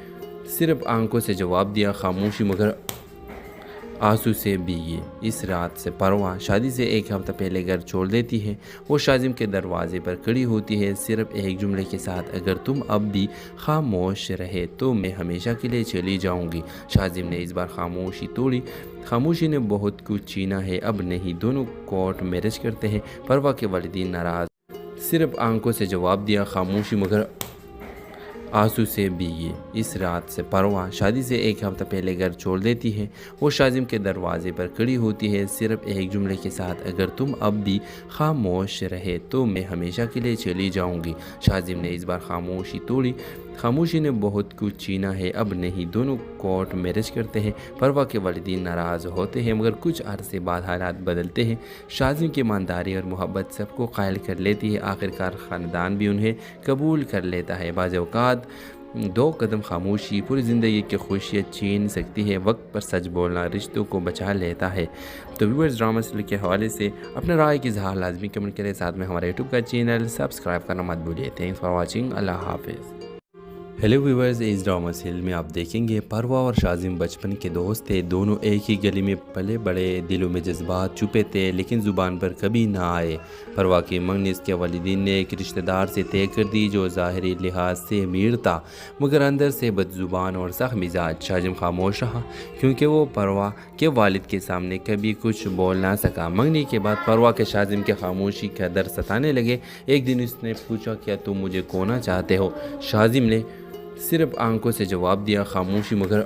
सिर्फ आंखों से जवाब दिया, खामोशी मगर आंसू से भीगी। इस रात से परवा शादी से एक हफ्ता पहले घर छोड़ देती है। वो शाजिम के दरवाजे पर खड़ी होती है सिर्फ एक जुमले के साथ, अगर तुम अब भी खामोश रहे तो मैं हमेशा के लिए चली जाऊंगी। शाजिम ने इस बार खामोशी तोड़ी। खामोशी ने बहुत कुछ छीना है, अब नहीं। दोनों कोर्ट मैरिज करते हैं। परवा के वालिदीन नाराज, सिर्फ आंखों से जवाब दिया, खामोशी मगर आंसू से भीगी। इस रात से परवा शादी से एक हफ्ता पहले घर छोड़ देती है। वो शाजिम के दरवाजे पर खड़ी होती है सिर्फ एक जुमले के साथ, अगर तुम अब भी खामोश रहे तो मैं हमेशा के लिए चली जाऊंगी। शाजिम ने इस बार खामोशी तोड़ी। खामोशी ने बहुत कुछ छीना है, अब नहीं। दोनों कोर्ट मैरिज करते हैं। परवा के वालिदीन नाराज़ होते हैं मगर कुछ अरसे बाद हालात बदलते हैं। शाजिम की ईमानदारी और मोहब्बत सबको कायल कर लेती है। आखिरकार ख़ानदान भी उन्हें कबूल कर लेता है। बाज़ औक़ात दो कदम खामोशी पूरी ज़िंदगी की खुशियाँ छीन सकती है। वक्त पर सच बोलना रिश्तों को बचा लेता है। तो व्यूअर्स, ड्रामा सीरियल के हवाले से अपने राय की इज़हार लाजमी कमेंट करें। साथ में हमारे यूट्यूब का चैनल सब्सक्राइब करना मत भूलिए। Thanks for watching. अल्लाह हाफिज़। हेलो व्यूअर्स, इस ड्रामा सीरियल में आप देखेंगे परवा और शाजिम बचपन के दोस्त थे। दोनों एक ही गली में पले बड़े, दिलों में जज्बात छुपे थे लेकिन ज़ुबान पर कभी ना आए। परवा की मंगनी इसके वालिदीन ने एक रिश्तेदार से तय कर दी जो ज़ाहिरी लिहाज से अमीर था मगर अंदर से बदज़ुबान और सख्त मिजाज। शाजिम खामोश रहा क्योंकि वो परवा के वालिद के सामने कभी कुछ बोल ना सका। मंगनी के बाद परवा के शाजिम के खामोशी का दर्द सताने लगे। एक दिन उसने पूछा, क्या तुम मुझे खोना चाहते हो? शाजिम ने सिर्फ आंखों से जवाब दिया, खामोशी मगर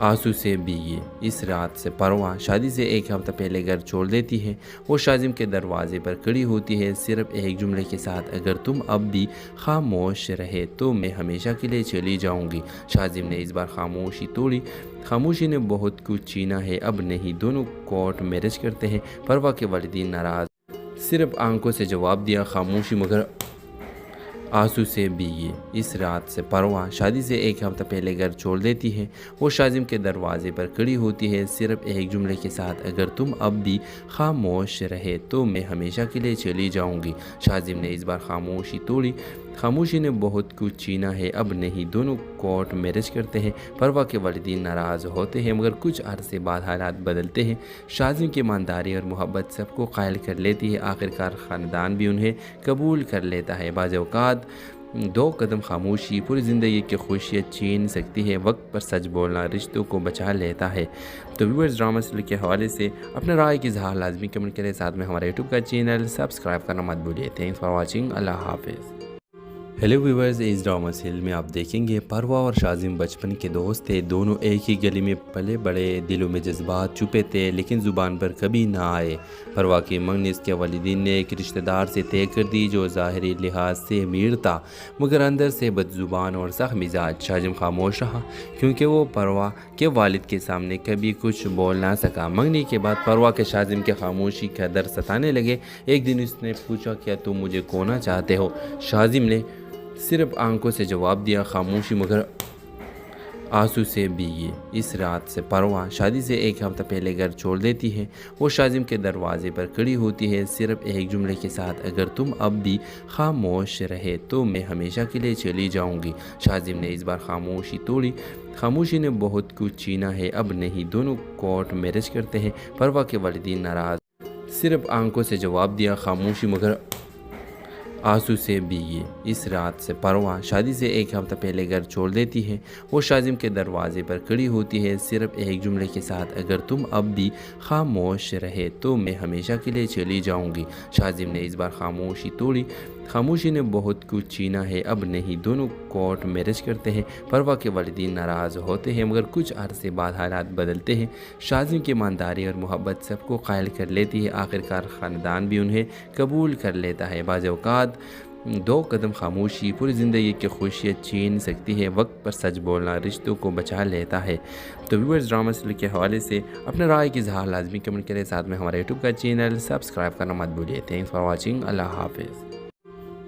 आंसू से भीगी। इस रात से परवा शादी से एक हफ्ता पहले घर छोड़ देती है। वो शाजिम के दरवाजे पर खड़ी होती है सिर्फ एक जुमले के साथ, अगर तुम अब भी खामोश रहे तो मैं हमेशा के लिए चली जाऊंगी। शाजिम ने इस बार खामोशी तोड़ी। खामोशी ने बहुत कुछ छीना है, अब नहीं। दोनों कोर्ट मैरिज करते हैं। परवा के वालिदीन नाराज़, सिर्फ आंखों से जवाब दिया, खामोशी मगर आंसू से भीगी। इस रात से परवा शादी से एक हफ्ता पहले घर छोड़ देती है। वो शाजिम के दरवाजे पर खड़ी होती है सिर्फ एक जुमले के साथ, अगर तुम अब भी खामोश रहे तो मैं हमेशा के लिए चली जाऊंगी। शाजिम ने इस बार खामोशी तोड़ी। खामोशी ने बहुत कुछ छीना है, अब नहीं। दोनों कोर्ट मैरिज करते हैं। परवा के वालिदीन नाराज़ होते हैं मगर कुछ अरसे बाद हालात बदलते हैं। शाजिम की ईमानदारी और मोहब्बत सबको कायल कर लेती है। आखिरकार ख़ानदान भी उन्हें कबूल कर लेता है। बाज़ औक़ात दो कदम खामोशी पूरी ज़िंदगी की खुशियाँ छीन सकती है। वक्त पर सच बोलना रिश्तों को बचा लेता है। तो व्यूअर्स, ड्रामा सीरियल के हवाले से अपने राय की इज़हार लाजमी कमेंट करें। साथ में हमारे यूट्यूब का चैनल सब्सक्राइब करना मत भूलिए। Thanks for watching. अल्लाह हाफिज़। हेलो व्यूअर्स, इस ड्रामा सीरियल में आप देखेंगे परवा और शाजिम बचपन के दोस्त थे। दोनों एक ही गली में पले बड़े, दिलों में जज्बात छुपे थे लेकिन ज़ुबान पर कभी ना आए। परवा की मंगनी इसके वालिदीन ने एक रिश्तेदार से तय कर दी जो ज़ाहिरी लिहाज से अमीर था मगर अंदर से बदज़ुबान और सख्त मिजाज। शाजिम खामोश रहा क्योंकि वो परवा के वालिद के सामने कभी कुछ बोल ना सका। मंगनी के बाद परवा के शाजिम के खामोशी का दर्द सताने लगे। एक दिन उसने पूछा, क्या तुम मुझे खोना चाहते हो? शाजिम ने सिर्फ आंखों से जवाब दिया, खामोशी मगर आंसू से भीगी। इस रात से परवा शादी से एक हफ्ता पहले घर छोड़ देती है। वो शाजिम के दरवाजे पर खड़ी होती है सिर्फ एक जुमले के साथ, अगर तुम अब भी खामोश रहे तो मैं हमेशा के लिए चली जाऊंगी। शाजिम ने इस बार खामोशी तोड़ी। खामोशी ने बहुत कुछ छीना है, अब नहीं। दोनों कोर्ट मैरिज करते हैं। परवा के वालिदीन नाराज़, सिर्फ आंखों से जवाब दिया, खामोशी मगर आंसू से भीगी। इस रात से परवा शादी से एक हफ्ता पहले घर छोड़ देती है। वो शाजिम के दरवाजे पर खड़ी होती है सिर्फ एक जुमले के साथ, अगर तुम अब भी खामोश रहे तो मैं हमेशा के लिए चली जाऊंगी। शाजिम ने इस बार खामोशी तोड़ी। खामोशी ने बहुत कुछ छीना है, अब नहीं। दोनों कोर्ट मैरिज करते हैं। परवा के वालिदीन नाराज़ होते हैं, मगर कुछ अरसे बाद हालात बदलते हैं। शाजिम की ईमानदारी और मोहब्बत सबको कायल कर लेती है। आखिरकार ख़ानदान भी उन्हें कबूल कर लेता है। बाज़ औक़ात दो कदम खामोशी पूरी ज़िंदगी की खुशियाँ छीन सकती है। वक्त पर सच बोलना रिश्तों को बचा लेता है। तो व्यूअर्स, ड्रामा सीरियल के हवाले से अपने राय की इज़हार लाजमी कमेंट करें। साथ में हमारे यूट्यूब का चैनल सब्सक्राइब करना मत भूलिए। Thanks for watching. अल्लाह हाफिज़।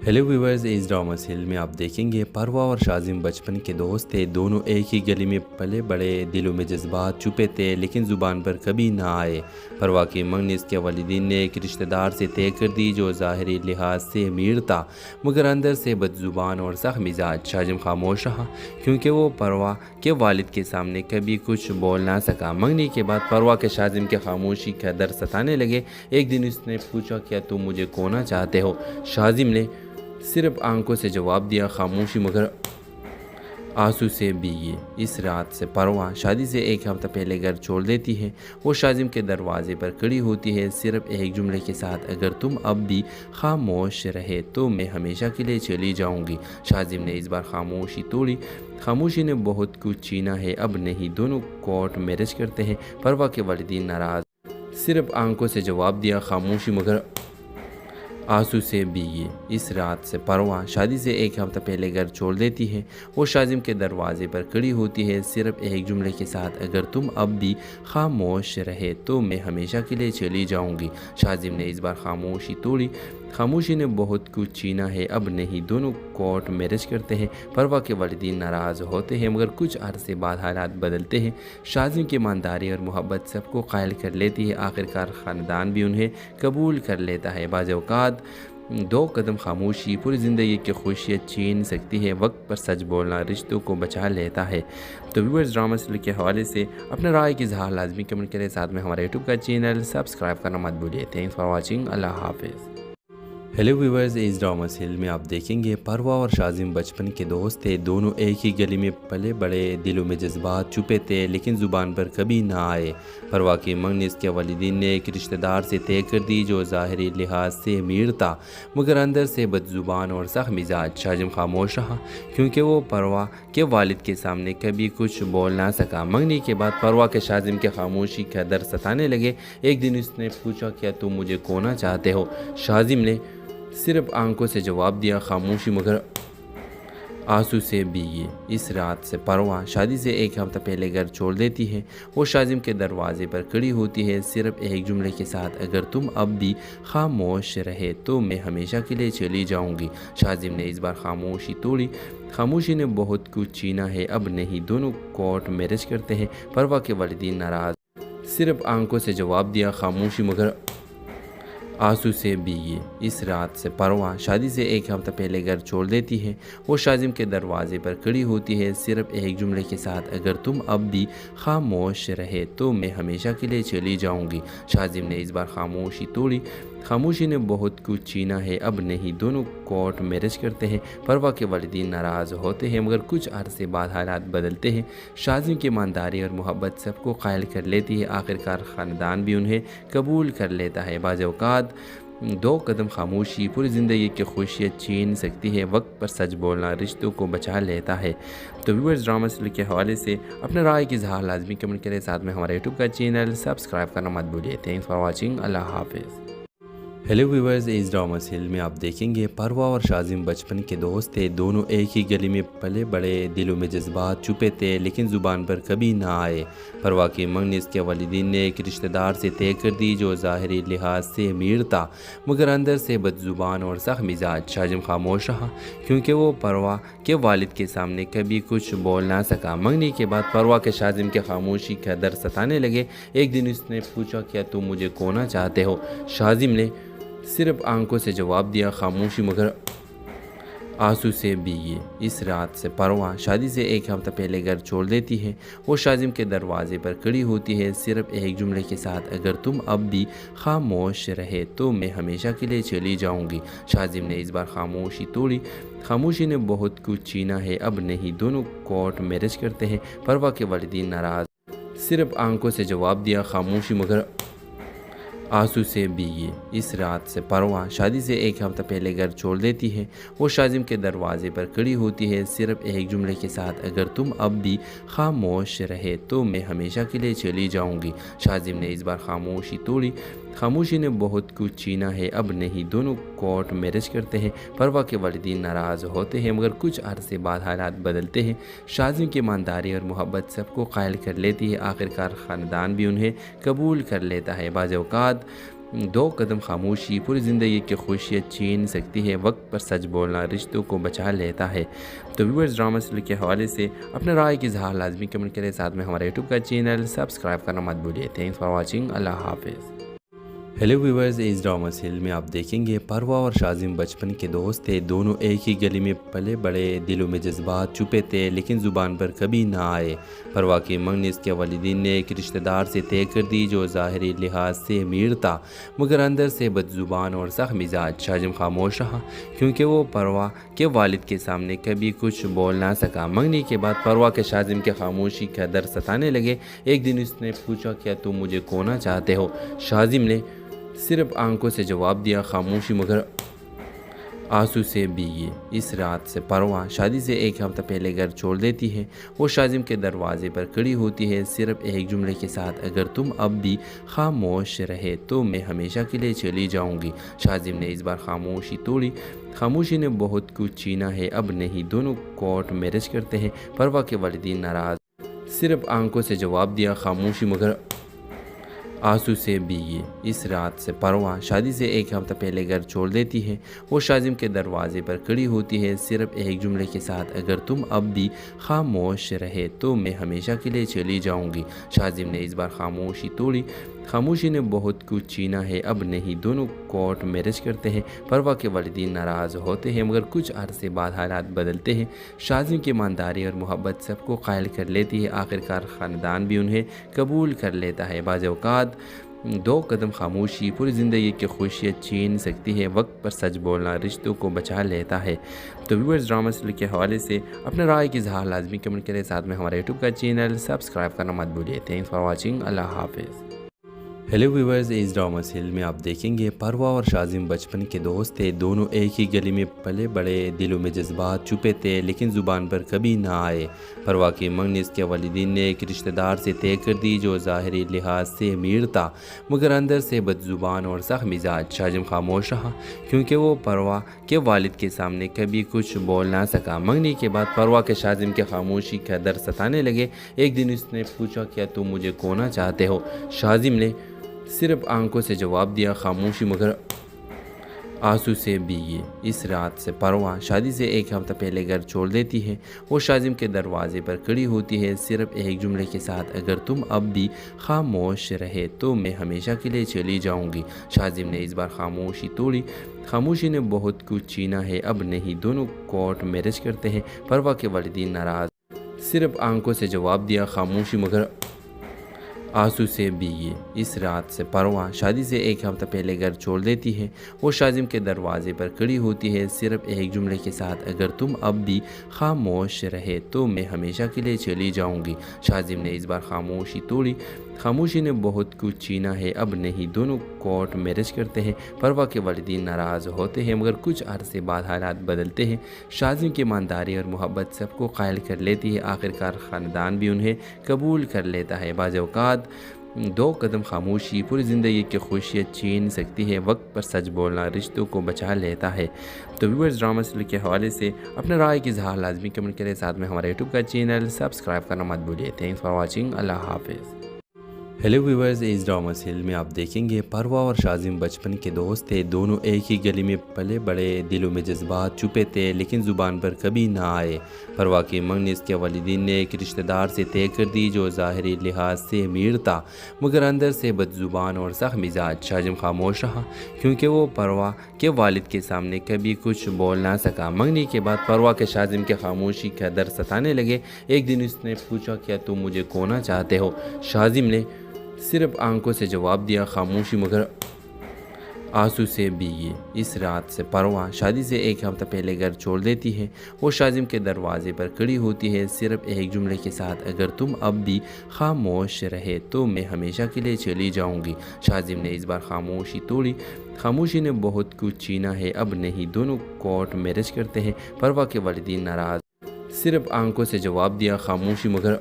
हेलो व्यूअर्स, इस ड्रामा सीरियल में आप देखेंगे परवा और शाजिम बचपन के दोस्त थे। दोनों एक ही गली में पले बड़े, दिलों में जज्बात छुपे थे लेकिन ज़ुबान पर कभी ना आए। परवा की मंगनी इसके वालिदीन ने एक रिश्तेदार से तय कर दी जो ज़ाहिरी लिहाज से अमीर था मगर अंदर से बदज़ुबान और सख्त मिजाज। शाजिम खामोश रहा क्योंकि वो परवा के वालिद के सामने कभी कुछ बोल ना सका। मंगनी के बाद परवा के शाजिम के खामोशी का दर्द सताने लगे। एक दिन उसने पूछा, क्या तुम मुझे खोना चाहते हो? शाजिम ने सिर्फ आंखों से जवाब दिया, खामोशी मगर आंसू से भीगी। इस रात से परवा शादी से एक हफ्ता पहले घर छोड़ देती है। वो शाजिम के दरवाजे पर खड़ी होती है सिर्फ एक जुमले के साथ, अगर तुम अब भी खामोश रहे तो मैं हमेशा के लिए चली जाऊंगी। शाजिम ने इस बार खामोशी तोड़ी। खामोशी ने बहुत कुछ छीना है, अब नहीं। दोनों कोर्ट मैरिज करते हैं। परवा के वालिदीन नाराज़ सिर्फ आंखों से जवाब दिया, खामोशी मगर आंसू से भीगी। इस रात से परवा शादी से एक हफ्ता पहले घर छोड़ देती है। वो शाजिम के दरवाजे पर खड़ी होती है सिर्फ एक जुमले के साथ, अगर तुम अब भी खामोश रहे तो मैं हमेशा के लिए चली जाऊंगी। शाजिम ने इस बार खामोशी तोड़ी। खामोशी ने बहुत कुछ छीना है, अब नहीं। दोनों कोर्ट मैरिज करते हैं। परवा के वालिदीन नाराज़ होते हैं मगर कुछ अरसे बाद हालात बदलते हैं। शाजिम की ईमानदारी और मोहब्बत सबको कायल कर लेती है। आखिरकार ख़ानदान भी उन्हें कबूल कर लेता है। बाज़ औक़ात दो कदम खामोशी पूरी ज़िंदगी की खुशियाँ छीन सकती है। वक्त पर सच बोलना रिश्तों को बचा लेता है। तो व्यूअर्स, ड्रामा सीरियल के हवाले से अपने राय की इज़हार लाजमी कमेंट करें। साथ में हमारे यूट्यूब का चैनल सब्सक्राइब करना मत भूलिए। Thanks for watching. अल्लाह हाफिज़। हेलो व्यूअर्स, इस ड्रामा सीरियल में आप देखेंगे परवा और शाजिम बचपन के दोस्त थे। दोनों एक ही गली में पले बड़े, दिलों में जज्बात छुपे थे लेकिन ज़ुबान पर कभी ना आए। परवा की मंगनी इसके वालिदीन ने एक रिश्तेदार से तय कर दी जो ज़ाहिरी लिहाज से अमीर था मगर अंदर से बदज़ुबान और सख्त मिजाज। शाजिम खामोश रहा क्योंकि वो परवा के वालिद के सामने कभी कुछ बोल ना सका। मंगनी के बाद परवा के शाजिम के खामोशी का दर्द सताने लगे। एक दिन उसने पूछा, क्या तुम मुझे खोना चाहते हो? शाजिम ने सिर्फ आंखों से जवाब दिया, खामोशी मगर आंसू से भीगी। इस रात से परवा शादी से एक हफ्ता पहले घर छोड़ देती है। वो शाजिम के दरवाजे पर खड़ी होती है सिर्फ एक जुमले के साथ, अगर तुम अब भी खामोश रहे तो मैं हमेशा के लिए चली जाऊंगी। शाजिम ने इस बार खामोशी तोड़ी। खामोशी ने बहुत कुछ छीना है, अब नहीं। दोनों कोर्ट मैरिज करते हैं। परवा के वालिदीन नाराज़ सिर्फ आंखों से जवाब दिया, खामोशी मगर आंसू से भीगी। इस रात से परवा शादी से एक हफ्ता पहले घर छोड़ देती है। वो शाजिम के दरवाजे पर खड़ी होती है सिर्फ एक जुमले के साथ, अगर तुम अब भी खामोश रहे तो मैं हमेशा के लिए चली जाऊंगी। शाजिम ने इस बार खामोशी तोड़ी। खामोशी ने बहुत कुछ छीना है, अब नहीं। दोनों कोर्ट मैरिज करते हैं। परवा के वालिदीन नाराज़ होते हैं मगर कुछ अरसे बाद हालात बदलते हैं। शाजिम की ईमानदारी और मोहब्बत सबको कायल कर लेती है। आखिरकार ख़ानदान भी उन्हें कबूल कर लेता है। बाज़ औक़ात दो कदम खामोशी पूरी ज़िंदगी की खुशियाँ छीन सकती है। वक्त पर सच बोलना रिश्तों को बचा लेता है। तो व्यूअर्स, ड्रामा सीरियल के हवाले से अपने राय की इज़हार लाजमी कमेंट करें। साथ में हमारे यूट्यूब का चैनल सब्सक्राइब करना मत भूलिए। Thanks for watching. अल्लाह हाफिज़। हेलो व्यूअर्स, इस ड्रामा सीरियल में आप देखेंगे परवा और शाजिम बचपन के दोस्त थे। दोनों एक ही गली में पले बड़े, दिलों में जज्बात छुपे थे लेकिन ज़ुबान पर कभी ना आए। परवा की मंगनी इसके वालिदीन ने एक रिश्तेदार से तय कर दी जो ज़ाहिरी लिहाज से अमीर था मगर अंदर से बदज़ुबान और सख्त मिजाज। शाजिम खामोश रहा क्योंकि वो परवा के वालिद के सामने कभी कुछ बोल ना सका। मंगनी के बाद परवा के शाजिम के खामोशी का दर्द सताने लगे। एक दिन उसने पूछा, क्या तुम मुझे खोना चाहते हो? शाजिम ने सिर्फ आंखों से जवाब दिया, खामोशी मगर आंसू से भीगी इस रात से परवा शादी से एक हफ्ता पहले घर छोड़ देती है। वो शाजिम के दरवाजे पर खड़ी होती है सिर्फ एक जुमले के साथ, अगर तुम अब भी खामोश रहे तो मैं हमेशा के लिए चली जाऊंगी। शाजिम ने इस बार खामोशी तोड़ी। खामोशी ने बहुत कुछ छीना है, अब नहीं। दोनों कोर्ट मैरिज करते हैं। परवा के वालिदीन नाराज सिर्फ आंखों से जवाब दिया खामोशी मगर आंसू से भीगी इस रात से परवा शादी से एक हफ्ता पहले घर छोड़ देती है। वो शाजिम के दरवाजे पर खड़ी होती है सिर्फ एक जुमले के साथ, अगर तुम अब भी खामोश रहे तो मैं हमेशा के लिए चली जाऊंगी। शाजिम ने इस बार खामोशी तोड़ी। खामोशी ने बहुत कुछ छीना है, अब नहीं। दोनों कोर्ट मैरिज करते हैं। परवा के वालिदीन नाराज़ होते हैं मगर कुछ अरसे बाद हालात बदलते हैं। शाजिम की ईमानदारी और मोहब्बत सबको कायल कर लेती है। आखिरकार ख़ानदान भी उन्हें कबूल कर लेता है। बाज़ औक़ात दो कदम खामोशी पूरी ज़िंदगी की खुशियाँ छीन सकती है। वक्त पर सच बोलना रिश्तों को बचा लेता है। तो व्यूअर्स, ड्रामा सीरियल के हवाले से अपने राय की इज़हार लाजमी कमेंट करें। साथ में हमारे यूट्यूब का चैनल सब्सक्राइब करना मत भूलिए। Thanks for watching. अल्लाह हाफिज़। हेलो व्यूअर्स, इस ड्रामा सीरियल में आप देखेंगे परवा और शाजिम बचपन के दोस्त थे। दोनों एक ही गली में पले बड़े, दिलों में जज्बात छुपे थे लेकिन ज़ुबान पर कभी ना आए। परवा की मंगनी इसके वालिदीन ने एक रिश्तेदार से तय कर दी जो ज़ाहिरी लिहाज से अमीर था मगर अंदर से बदज़ुबान और सख्त मिजाज। शाजिम खामोश रहा क्योंकि वो परवा के वालिद के सामने कभी कुछ बोल ना सका। मंगनी के बाद परवा के शाजिम के खामोशी का दर्द सताने लगे। एक दिन उसने पूछा, क्या तुम मुझे खोना चाहते हो? शाजिम ने सिर्फ आंखों से जवाब दिया खामोशी मगर आंसू से भीगी इस रात से परवा शादी से एक हफ्ता पहले घर छोड़ देती है। वो शाजिम के दरवाजे पर खड़ी होती है सिर्फ एक जुमले के साथ, अगर तुम अब भी खामोश रहे तो मैं हमेशा के लिए चली जाऊंगी। शाजिम ने इस बार खामोशी तोड़ी। खामोशी ने बहुत कुछ छीना है, अब नहीं। दोनों कोर्ट मैरिज करते हैं। परवा के वालिदीन नाराज़ सिर्फ आंखों से जवाब दिया खामोशी मगर आंसू से भीगी इस रात से परवा शादी से एक हफ्ता पहले घर छोड़ देती है। वो शाजिम के दरवाजे पर खड़ी होती है सिर्फ एक जुमले के साथ, अगर तुम अब भी खामोश रहे तो मैं हमेशा के लिए चली जाऊंगी। शाजिम ने इस बार खामोशी तोड़ी। खामोशी ने बहुत कुछ छीना है, अब नहीं। दोनों कोर्ट मैरिज करते हैं। परवा के वालिदीन नाराज़ होते हैं मगर कुछ अरसे बाद हालात बदलते हैं। शाजिम की ईमानदारी और मोहब्बत सबको कायल कर लेती है। आखिरकार ख़ानदान भी उन्हें कबूल कर लेता है। बाज़ औक़ात दो कदम खामोशी पूरी ज़िंदगी की खुशियाँ छीन सकती है। वक्त पर सच बोलना रिश्तों को बचा लेता है। तो व्यूअर्स, ड्रामा सीरियल के हवाले से अपने राय की इज़हार लाजमी कमेंट करें। साथ में हमारे यूट्यूब का चैनल सब्सक्राइब करना मत भूलिए। Thanks for watching. अल्लाह हाफिज़। हेलो व्यूअर्स, इस ड्रामा सीरियल में आप देखेंगे परवा और शाजिम बचपन के दोस्त थे। दोनों एक ही गली में पले बड़े, दिलों में जज्बात छुपे थे लेकिन ज़ुबान पर कभी ना आए। परवा की मंगनी इसके वालिदीन ने एक रिश्तेदार से तय कर दी जो ज़ाहिरी लिहाज से अमीर था मगर अंदर से बदज़ुबान और सख्त मिजाज। शाजिम खामोश रहा क्योंकि वो परवा के वालिद के सामने कभी कुछ बोल ना सका। मंगनी के बाद परवा के शाजिम के खामोशी का दर्द सताने लगे। एक दिन उसने पूछा, क्या तुम मुझे खोना चाहते हो? शाजिम ने सिर्फ आंखों से जवाब दिया खामोशी मगर आंसू से भीगी इस रात से परवा शादी से एक हफ्ता पहले घर छोड़ देती है। वो शाजिम के दरवाजे पर खड़ी होती है सिर्फ एक जुमले के साथ, अगर तुम अब भी खामोश रहे तो मैं हमेशा के लिए चली जाऊंगी। शाजिम ने इस बार खामोशी तोड़ी। खामोशी ने बहुत कुछ छीना है, अब नहीं। दोनों कोर्ट मैरिज करते हैं। परवा के वालिदीन नाराज़ सिर्फ आंखों से जवाब दिया खामोशी मगर आंसू से भीगी इस रात से परवा शादी से एक हफ्ता पहले घर छोड़ देती है। वो शाजिम के दरवाजे पर खड़ी होती है सिर्फ एक जुमले के साथ, अगर तुम अब भी खामोश रहे तो मैं हमेशा के लिए चली जाऊंगी। शाजिम ने इस बार खामोशी तोड़ी। खामोशी ने बहुत कुछ छीना है, अब नहीं। दोनों कोर्ट मैरिज करते हैं। परवा के वालिदीन नाराज़ होते हैं मगर कुछ अरसे बाद हालात बदलते हैं। शाजिम की ईमानदारी और मोहब्बत सबको कायल कर लेती है। आखिरकार ख़ानदान भी उन्हें कबूल कर लेता है। बाज़ औक़ात दो कदम खामोशी पूरी ज़िंदगी की खुशियाँ छीन सकती है। वक्त पर सच बोलना रिश्तों को बचा लेता है। तो व्यूअर्स, ड्रामा सीरियल के हवाले से अपने राय की इज़हार लाजमी कमेंट करें। साथ में हमारे यूट्यूब का चैनल सब्सक्राइब करना मत भूलिए। Thanks for watching. अल्लाह हाफिज़। हेलो व्यूवर्स, इस ड्रामा सीरियल में आप देखेंगे परवा और शाजिम बचपन के दोस्त थे। दोनों एक ही गली में पले बड़े, दिलों में जज्बात छुपे थे लेकिन ज़ुबान पर कभी ना आए। परवा की मंगनी इसके वालिदीन ने एक रिश्तेदार से तय कर दी जो ज़ाहिरी लिहाज से अमीर था मगर अंदर से बदज़ुबान और सख्त मिजाज। शाजिम खामोश रहा क्योंकि वो परवा के वालिद के सामने कभी कुछ बोल ना सका। मंगनी के बाद परवा के शाजिम के खामोशी का दर्द सताने लगे। एक दिन उसने पूछा, क्या तुम मुझे खोना चाहते हो? शाजिम ने सिर्फ आंखों से जवाब दिया, खामोशी मगर आंसू से भीगी। इस रात से परवा शादी से एक हफ्ता पहले घर छोड़ देती है। वो शाजिम के दरवाजे पर खड़ी होती है सिर्फ एक जुमले के साथ, अगर तुम अब भी खामोश रहे तो मैं हमेशा के लिए चली जाऊंगी। शाजिम ने इस बार खामोशी तोड़ी। खामोशी ने बहुत कुछ छीना है, अब नहीं। दोनों कोर्ट मैरिज करते हैं। परवा के वालिदीन नाराज सिर्फ आंखों से जवाब दिया, खामोशी मगर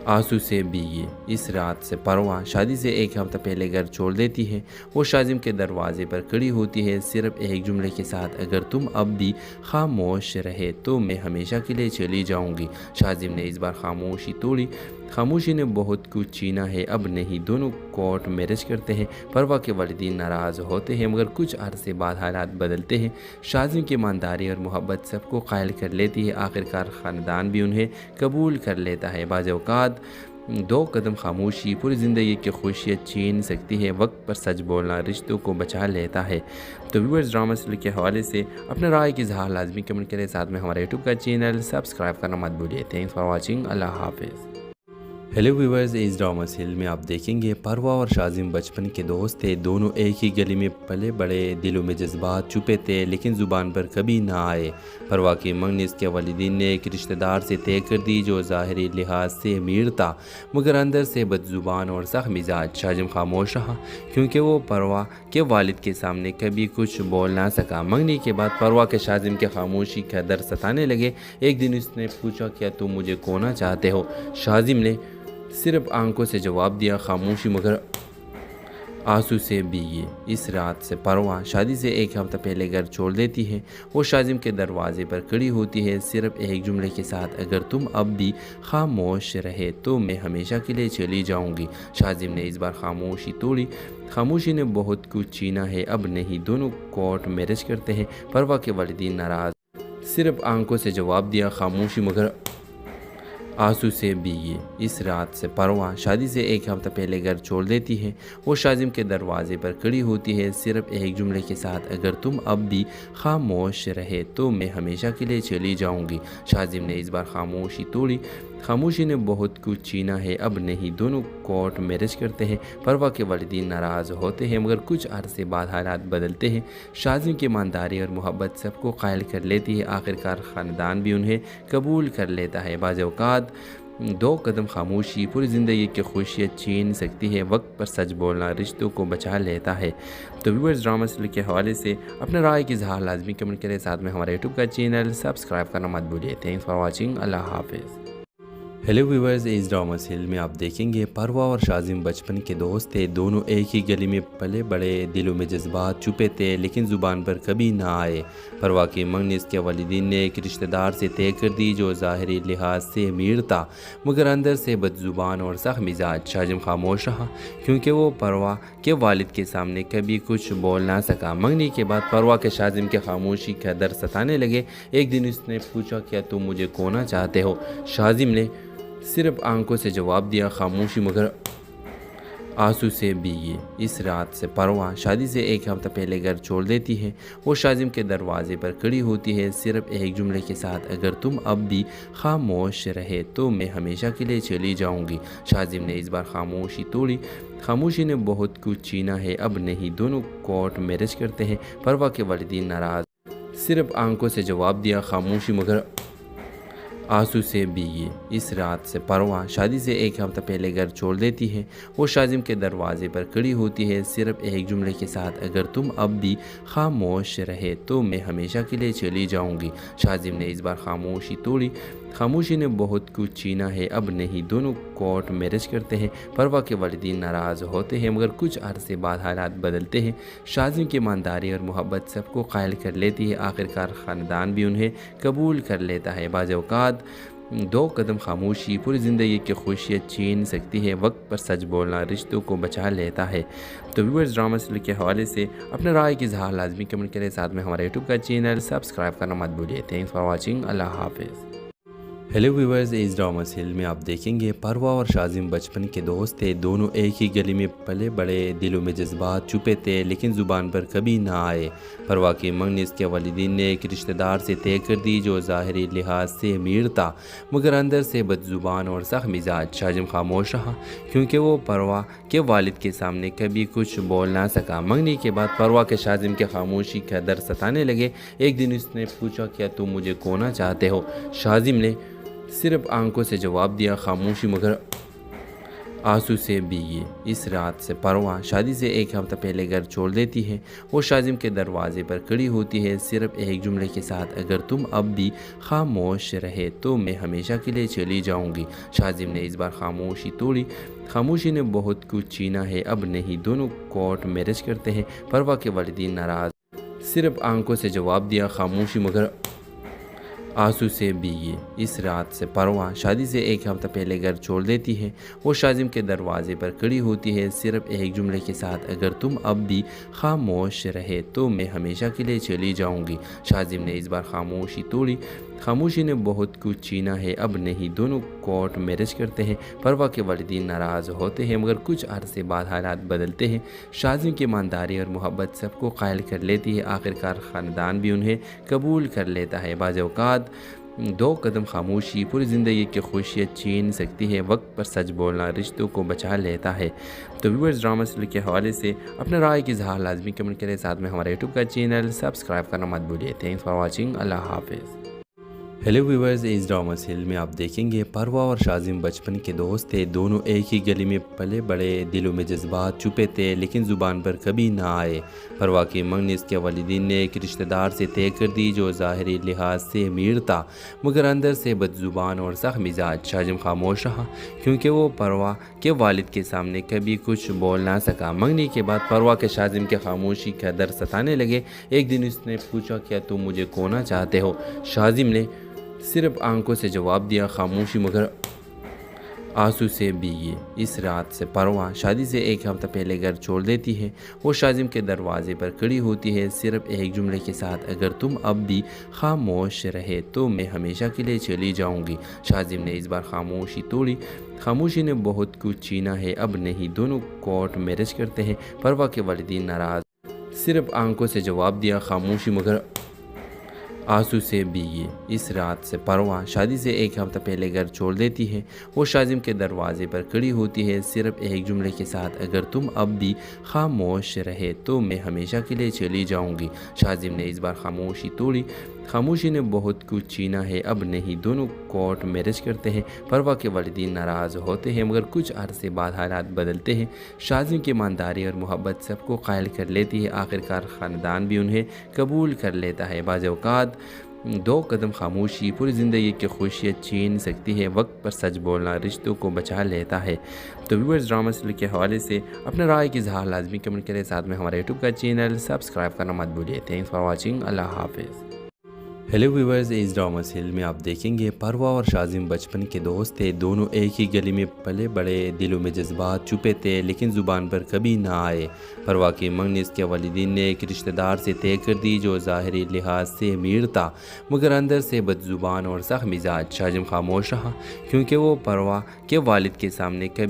आंसू से भीगी। इस रात से परवा शादी से एक हफ्ता पहले घर छोड़ देती है। वो शाजिम के दरवाजे पर खड़ी होती है सिर्फ एक जुमले के साथ, अगर तुम अब भी खामोश रहे तो मैं हमेशा के लिए चली जाऊंगी। शाजिम ने इस बार खामोशी तोड़ी। खामोशी ने बहुत कुछ छीना है, अब नहीं। दोनों कोर्ट मैरिज करते हैं। परवा के वालिदीन नाराज़ होते हैं मगर कुछ अरसे बाद हालात बदलते हैं। शाजिम की ईमानदारी और मोहब्बत सबको कायल कर लेती है। आखिरकार ख़ानदान भी उन्हें कबूल कर लेता है। बाज़ औक़ात दो कदम खामोशी पूरी ज़िंदगी की खुशियाँ छीन सकती है। वक्त पर सच बोलना रिश्तों को बचा लेता है। तो व्यूअर्स, ड्रामा सीरियल के हवाले से अपने राय की इज़हार लाजमी कमेंट करें। साथ में हमारे यूट्यूब का चैनल सब्सक्राइब करना मत भूलिए। Thanks for watching. अल्लाह हाफिज़। हेलो व्यूवर्स, इस ड्रामा सीरियल में आप देखेंगे परवा और शाजिम बचपन के दोस्त थे। दोनों एक ही गली में पले बड़े, दिलों में जज्बात छुपे थे लेकिन ज़ुबान पर कभी ना आए। परवा की मंगनी इसके वालिदीन ने एक रिश्तेदार से तय कर दी जो ज़ाहिरी लिहाज से अमीर था मगर अंदर से बदज़ुबान और सख्त मिजाज। शाजिम खामोश रहा क्योंकि वो परवा के वालिद के सामने कभी कुछ बोल ना सका। मंगनी के बाद परवा के शाजिम के खामोशी का दर्द सताने लगे। एक दिन उसने पूछा, क्या तुम मुझे खोना चाहते हो? शाजिम ने सिर्फ आंखों से जवाब दिया, खामोशी मगर आंसू से भीगी। इस रात से परवा शादी से एक हफ्ता पहले घर छोड़ देती है। वो शाजिम के दरवाजे पर खड़ी होती है सिर्फ एक जुमले के साथ, अगर तुम अब भी खामोश रहे तो मैं हमेशा के लिए चली जाऊंगी। शाजिम ने इस बार खामोशी तोड़ी। खामोशी ने बहुत कुछ छीना है, अब नहीं। दोनों कोर्ट मैरिज करते हैं। परवा के वालिदीन नाराज सिर्फ आंखों से जवाब दिया, खामोशी मगर आंसू से भीगी। इस रात से परवा शादी से एक हफ्ता पहले घर छोड़ देती है। वो शाजिम के दरवाजे पर खड़ी होती है सिर्फ एक जुमले के साथ, अगर तुम अब भी खामोश रहे तो मैं हमेशा के लिए चली जाऊंगी। शाजिम ने इस बार खामोशी तोड़ी। खामोशी ने बहुत कुछ छीना है, अब नहीं। दोनों कोर्ट मैरिज करते हैं। परवा के वालिदीन नाराज़ होते हैं मगर कुछ अरसे बाद हालात बदलते हैं। शाजिम की ईमानदारी और मोहब्बत सबको कायल कर लेती है। आखिरकार ख़ानदान भी उन्हें कबूल कर लेता है। बाज़ औक़ात दो कदम खामोशी पूरी ज़िंदगी की खुशियाँ छीन सकती है। वक्त पर सच बोलना रिश्तों को बचा लेता है। तो व्यूअर्स, ड्रामा सीरियल के हवाले से अपने राय की इज़हार लाजमी कमेंट करें। साथ में हमारे यूट्यूब का चैनल सब्सक्राइब करना मत भूलिए। Thanks for watching. अल्लाह हाफिज़। हेलो व्यूवर्स, इस ड्रामा सीरियल में आप देखेंगे परवा और शाजिम बचपन के दोस्त थे। दोनों एक ही गली में पले बड़े, दिलों में जज्बात छुपे थे लेकिन ज़ुबान पर कभी ना आए। परवा की मंगनी इसके वालिदीन ने एक रिश्तेदार से तय कर दी जो ज़ाहिरी लिहाज से अमीर था मगर अंदर से बदज़ुबान और सख्त मिजाज। शाजिम खामोश रहा क्योंकि वो परवा के वालिद के सामने कभी कुछ बोल ना सका। मंगनी के बाद परवा के शाजिम के खामोशी का दर्द सताने लगे। एक दिन उसने पूछा, क्या तुम मुझे खोना चाहते हो? शाजिम ने सिर्फ आंखों से जवाब दिया, खामोशी मगर आंसू से भीगी। इस रात से परवा शादी से एक हफ्ता पहले घर छोड़ देती है। वो शाजिम के दरवाजे पर खड़ी होती है सिर्फ एक जुमले के साथ, अगर तुम अब भी खामोश रहे तो मैं हमेशा के लिए चली जाऊंगी। शाजिम ने इस बार खामोशी तोड़ी। खामोशी ने बहुत कुछ छीना है, अब नहीं। दोनों कोर्ट मैरिज करते हैं। परवा के वालिदीन नाराज सिर्फ आंखों से जवाब दिया, खामोशी मगर आंसू से भीगी। इस रात से परवा शादी से एक हफ्ता पहले घर छोड़ देती है। वो शाजिम के दरवाजे पर खड़ी होती है सिर्फ एक जुमले के साथ, अगर तुम अब भी खामोश रहे तो मैं हमेशा के लिए चली जाऊंगी। शाजिम ने इस बार खामोशी तोड़ी। खामोशी ने बहुत कुछ छीना है, अब नहीं। दोनों कोर्ट मैरिज करते हैं। परवा के वालिदीन नाराज़ होते हैं मगर कुछ अरसे बाद हालात बदलते हैं। शाजिम की ईमानदारी और मोहब्बत सबको कायल कर लेती है। आखिरकार ख़ानदान भी उन्हें कबूल कर लेता है। बाज़ औक़ात दो कदम खामोशी पूरी ज़िंदगी की खुशियाँ छीन सकती है। वक्त पर सच बोलना रिश्तों को बचा लेता है। तो व्यूअर्स, ड्रामा सीरियल के हवाले से अपने राय की इज़हार लाजमी कमेंट करें। साथ में हमारे यूट्यूब का चैनल सब्सक्राइब करना मत भूलिए। Thanks for watching. अल्लाह हाफिज़। हेलो व्यूअर्स, इस ड्रामा सीरियल में आप देखेंगे परवा और शाजिम बचपन के दोस्त थे। दोनों एक ही गली में पले बड़े, दिलों में जज्बात छुपे थे लेकिन ज़ुबान पर कभी ना आए। परवा की मंगनी इसके वालिदीन ने एक रिश्तेदार से तय कर दी जो ज़ाहिरी लिहाज से अमीर था मगर अंदर से बदज़ुबान और सख्त मिजाज। शाजिम खामोश रहा क्योंकि वो परवा के वालिद के सामने कभी कुछ बोल ना सका। मंगनी के बाद परवा के शाजिम के खामोशी का दर्द सताने लगे। एक दिन उसने पूछा, क्या तुम मुझे खोना चाहते हो? शाजिम ने सिर्फ आंखों से जवाब दिया, खामोशी मगर आंसू से भीगी। इस रात से परवा शादी से एक हफ्ता पहले घर छोड़ देती है। वो शाजिम के दरवाजे पर खड़ी होती है सिर्फ एक जुमले के साथ, अगर तुम अब भी खामोश रहे तो मैं हमेशा के लिए चली जाऊंगी। शाजिम ने इस बार खामोशी तोड़ी। खामोशी ने बहुत कुछ छीना है, अब नहीं। दोनों कोर्ट मैरिज करते हैं। परवा के वालिदीन नाराज़, सिर्फ आंखों से जवाब दिया, खामोशी मगर आंसू से भीगी। इस रात से परवा शादी से एक हफ्ता पहले घर छोड़ देती है। वो शाजिम के दरवाजे पर खड़ी होती है सिर्फ एक जुमले के साथ, अगर तुम अब भी खामोश रहे तो मैं हमेशा के लिए चली जाऊंगी। शाजिम ने इस बार खामोशी तोड़ी। खामोशी ने बहुत कुछ छीना है, अब नहीं। दोनों कोर्ट मैरिज करते हैं। परवा के वालिदीन नाराज़ होते हैं मगर कुछ अरसे बाद हालात बदलते हैं। शाजिम की ईमानदारी और मोहब्बत सबको कायल कर लेती है। आखिरकार ख़ानदान भी उन्हें कबूल कर लेता है। बाज़ औक़ात दो कदम खामोशी पूरी ज़िंदगी की खुशियाँ छीन सकती है। वक्त पर सच बोलना रिश्तों को बचा लेता है। तो व्यूअर्स, ड्रामा सीरियल के हवाले से अपने राय की इज़हार लाजमी कमेंट करें। साथ में हमारे यूट्यूब का चैनल सब्सक्राइब करना मत भूलिए। Thanks for watching. अल्लाह हाफिज़। हेलो व्यूअर्स, इस ड्रामा सीरियल में आप देखेंगे परवा और शाजिम बचपन के दोस्त थे। दोनों एक ही गली में पले बड़े, दिलों में जज्बात छुपे थे लेकिन ज़ुबान पर कभी ना आए। परवा की मंगनी इसके वालिदीन ने एक रिश्तेदार से तय कर दी जो ज़ाहिरी लिहाज से अमीर था मगर अंदर से बदज़ुबान और सख्त मिजाज। शाजिम खामोश रहा क्योंकि वो परवा के वालिद के सामने कभी कुछ बोल ना सका। मंगनी के बाद परवा के शाजिम के खामोशी का दर्द सताने लगे। एक दिन उसने पूछा, क्या तुम मुझे खोना चाहते हो? शाजिम ने सिर्फ आंखों से जवाब दिया, खामोशी मगर आंसू से भीगी। इस रात से परवा शादी से एक हफ्ता पहले घर छोड़ देती है। वो शाजिम के दरवाजे पर खड़ी होती है सिर्फ एक जुमले के साथ, अगर तुम अब भी खामोश रहे तो मैं हमेशा के लिए चली जाऊंगी। शाजिम ने इस बार खामोशी तोड़ी। खामोशी ने बहुत कुछ छीना है, अब नहीं। दोनों कोर्ट मैरिज करते हैं। परवा के वालिदीन नाराज़, सिर्फ आंखों से जवाब दिया, खामोशी मगर आंसू से भीगी। इस रात से परवा शादी से एक हफ्ता पहले घर छोड़ देती है। वो शाजिम के दरवाजे पर खड़ी होती है सिर्फ एक जुमले के साथ, अगर तुम अब भी खामोश रहे तो मैं हमेशा के लिए चली जाऊंगी। शाजिम ने इस बार खामोशी तोड़ी। खामोशी ने बहुत कुछ छीना है, अब नहीं। दोनों कोर्ट मैरिज करते हैं। परवा के वालिदीन नाराज़ होते हैं मगर कुछ अरसे बाद हालात बदलते हैं। शाजिम की ईमानदारी और मोहब्बत सबको कायल कर लेती है। आखिरकार ख़ानदान भी उन्हें कबूल कर लेता है। बाज़ औक़ात दो कदम खामोशी पूरी ज़िंदगी की खुशियाँ छीन सकती है। वक्त पर सच बोलना रिश्तों को बचा लेता है। तो व्यूअर्स, ड्रामा सीरियल के हवाले से अपने राय की इज़हार लाजमी कमेंट करें। साथ में हमारे यूट्यूब का चैनल सब्सक्राइब करना मत भूलिए। Thanks for watching. अल्लाह हाफिज़। हेलो व्यूअर्स, इस ड्रामा सीरियल में आप देखेंगे परवा और शाजिम बचपन के दोस्त थे। दोनों एक ही गली में पले बड़े, दिलों में जज्बात छुपे थे लेकिन ज़ुबान पर कभी ना आए। परवा की मंगनी इसके वालिदीन ने एक रिश्तेदार से तय कर दी जो ज़ाहिरी लिहाज से अमीर था मगर अंदर से बदज़ुबान और सख्त मिजाज। शाजिम खामोश रहा क्योंकि वो परवा के वालिद के सामने कभी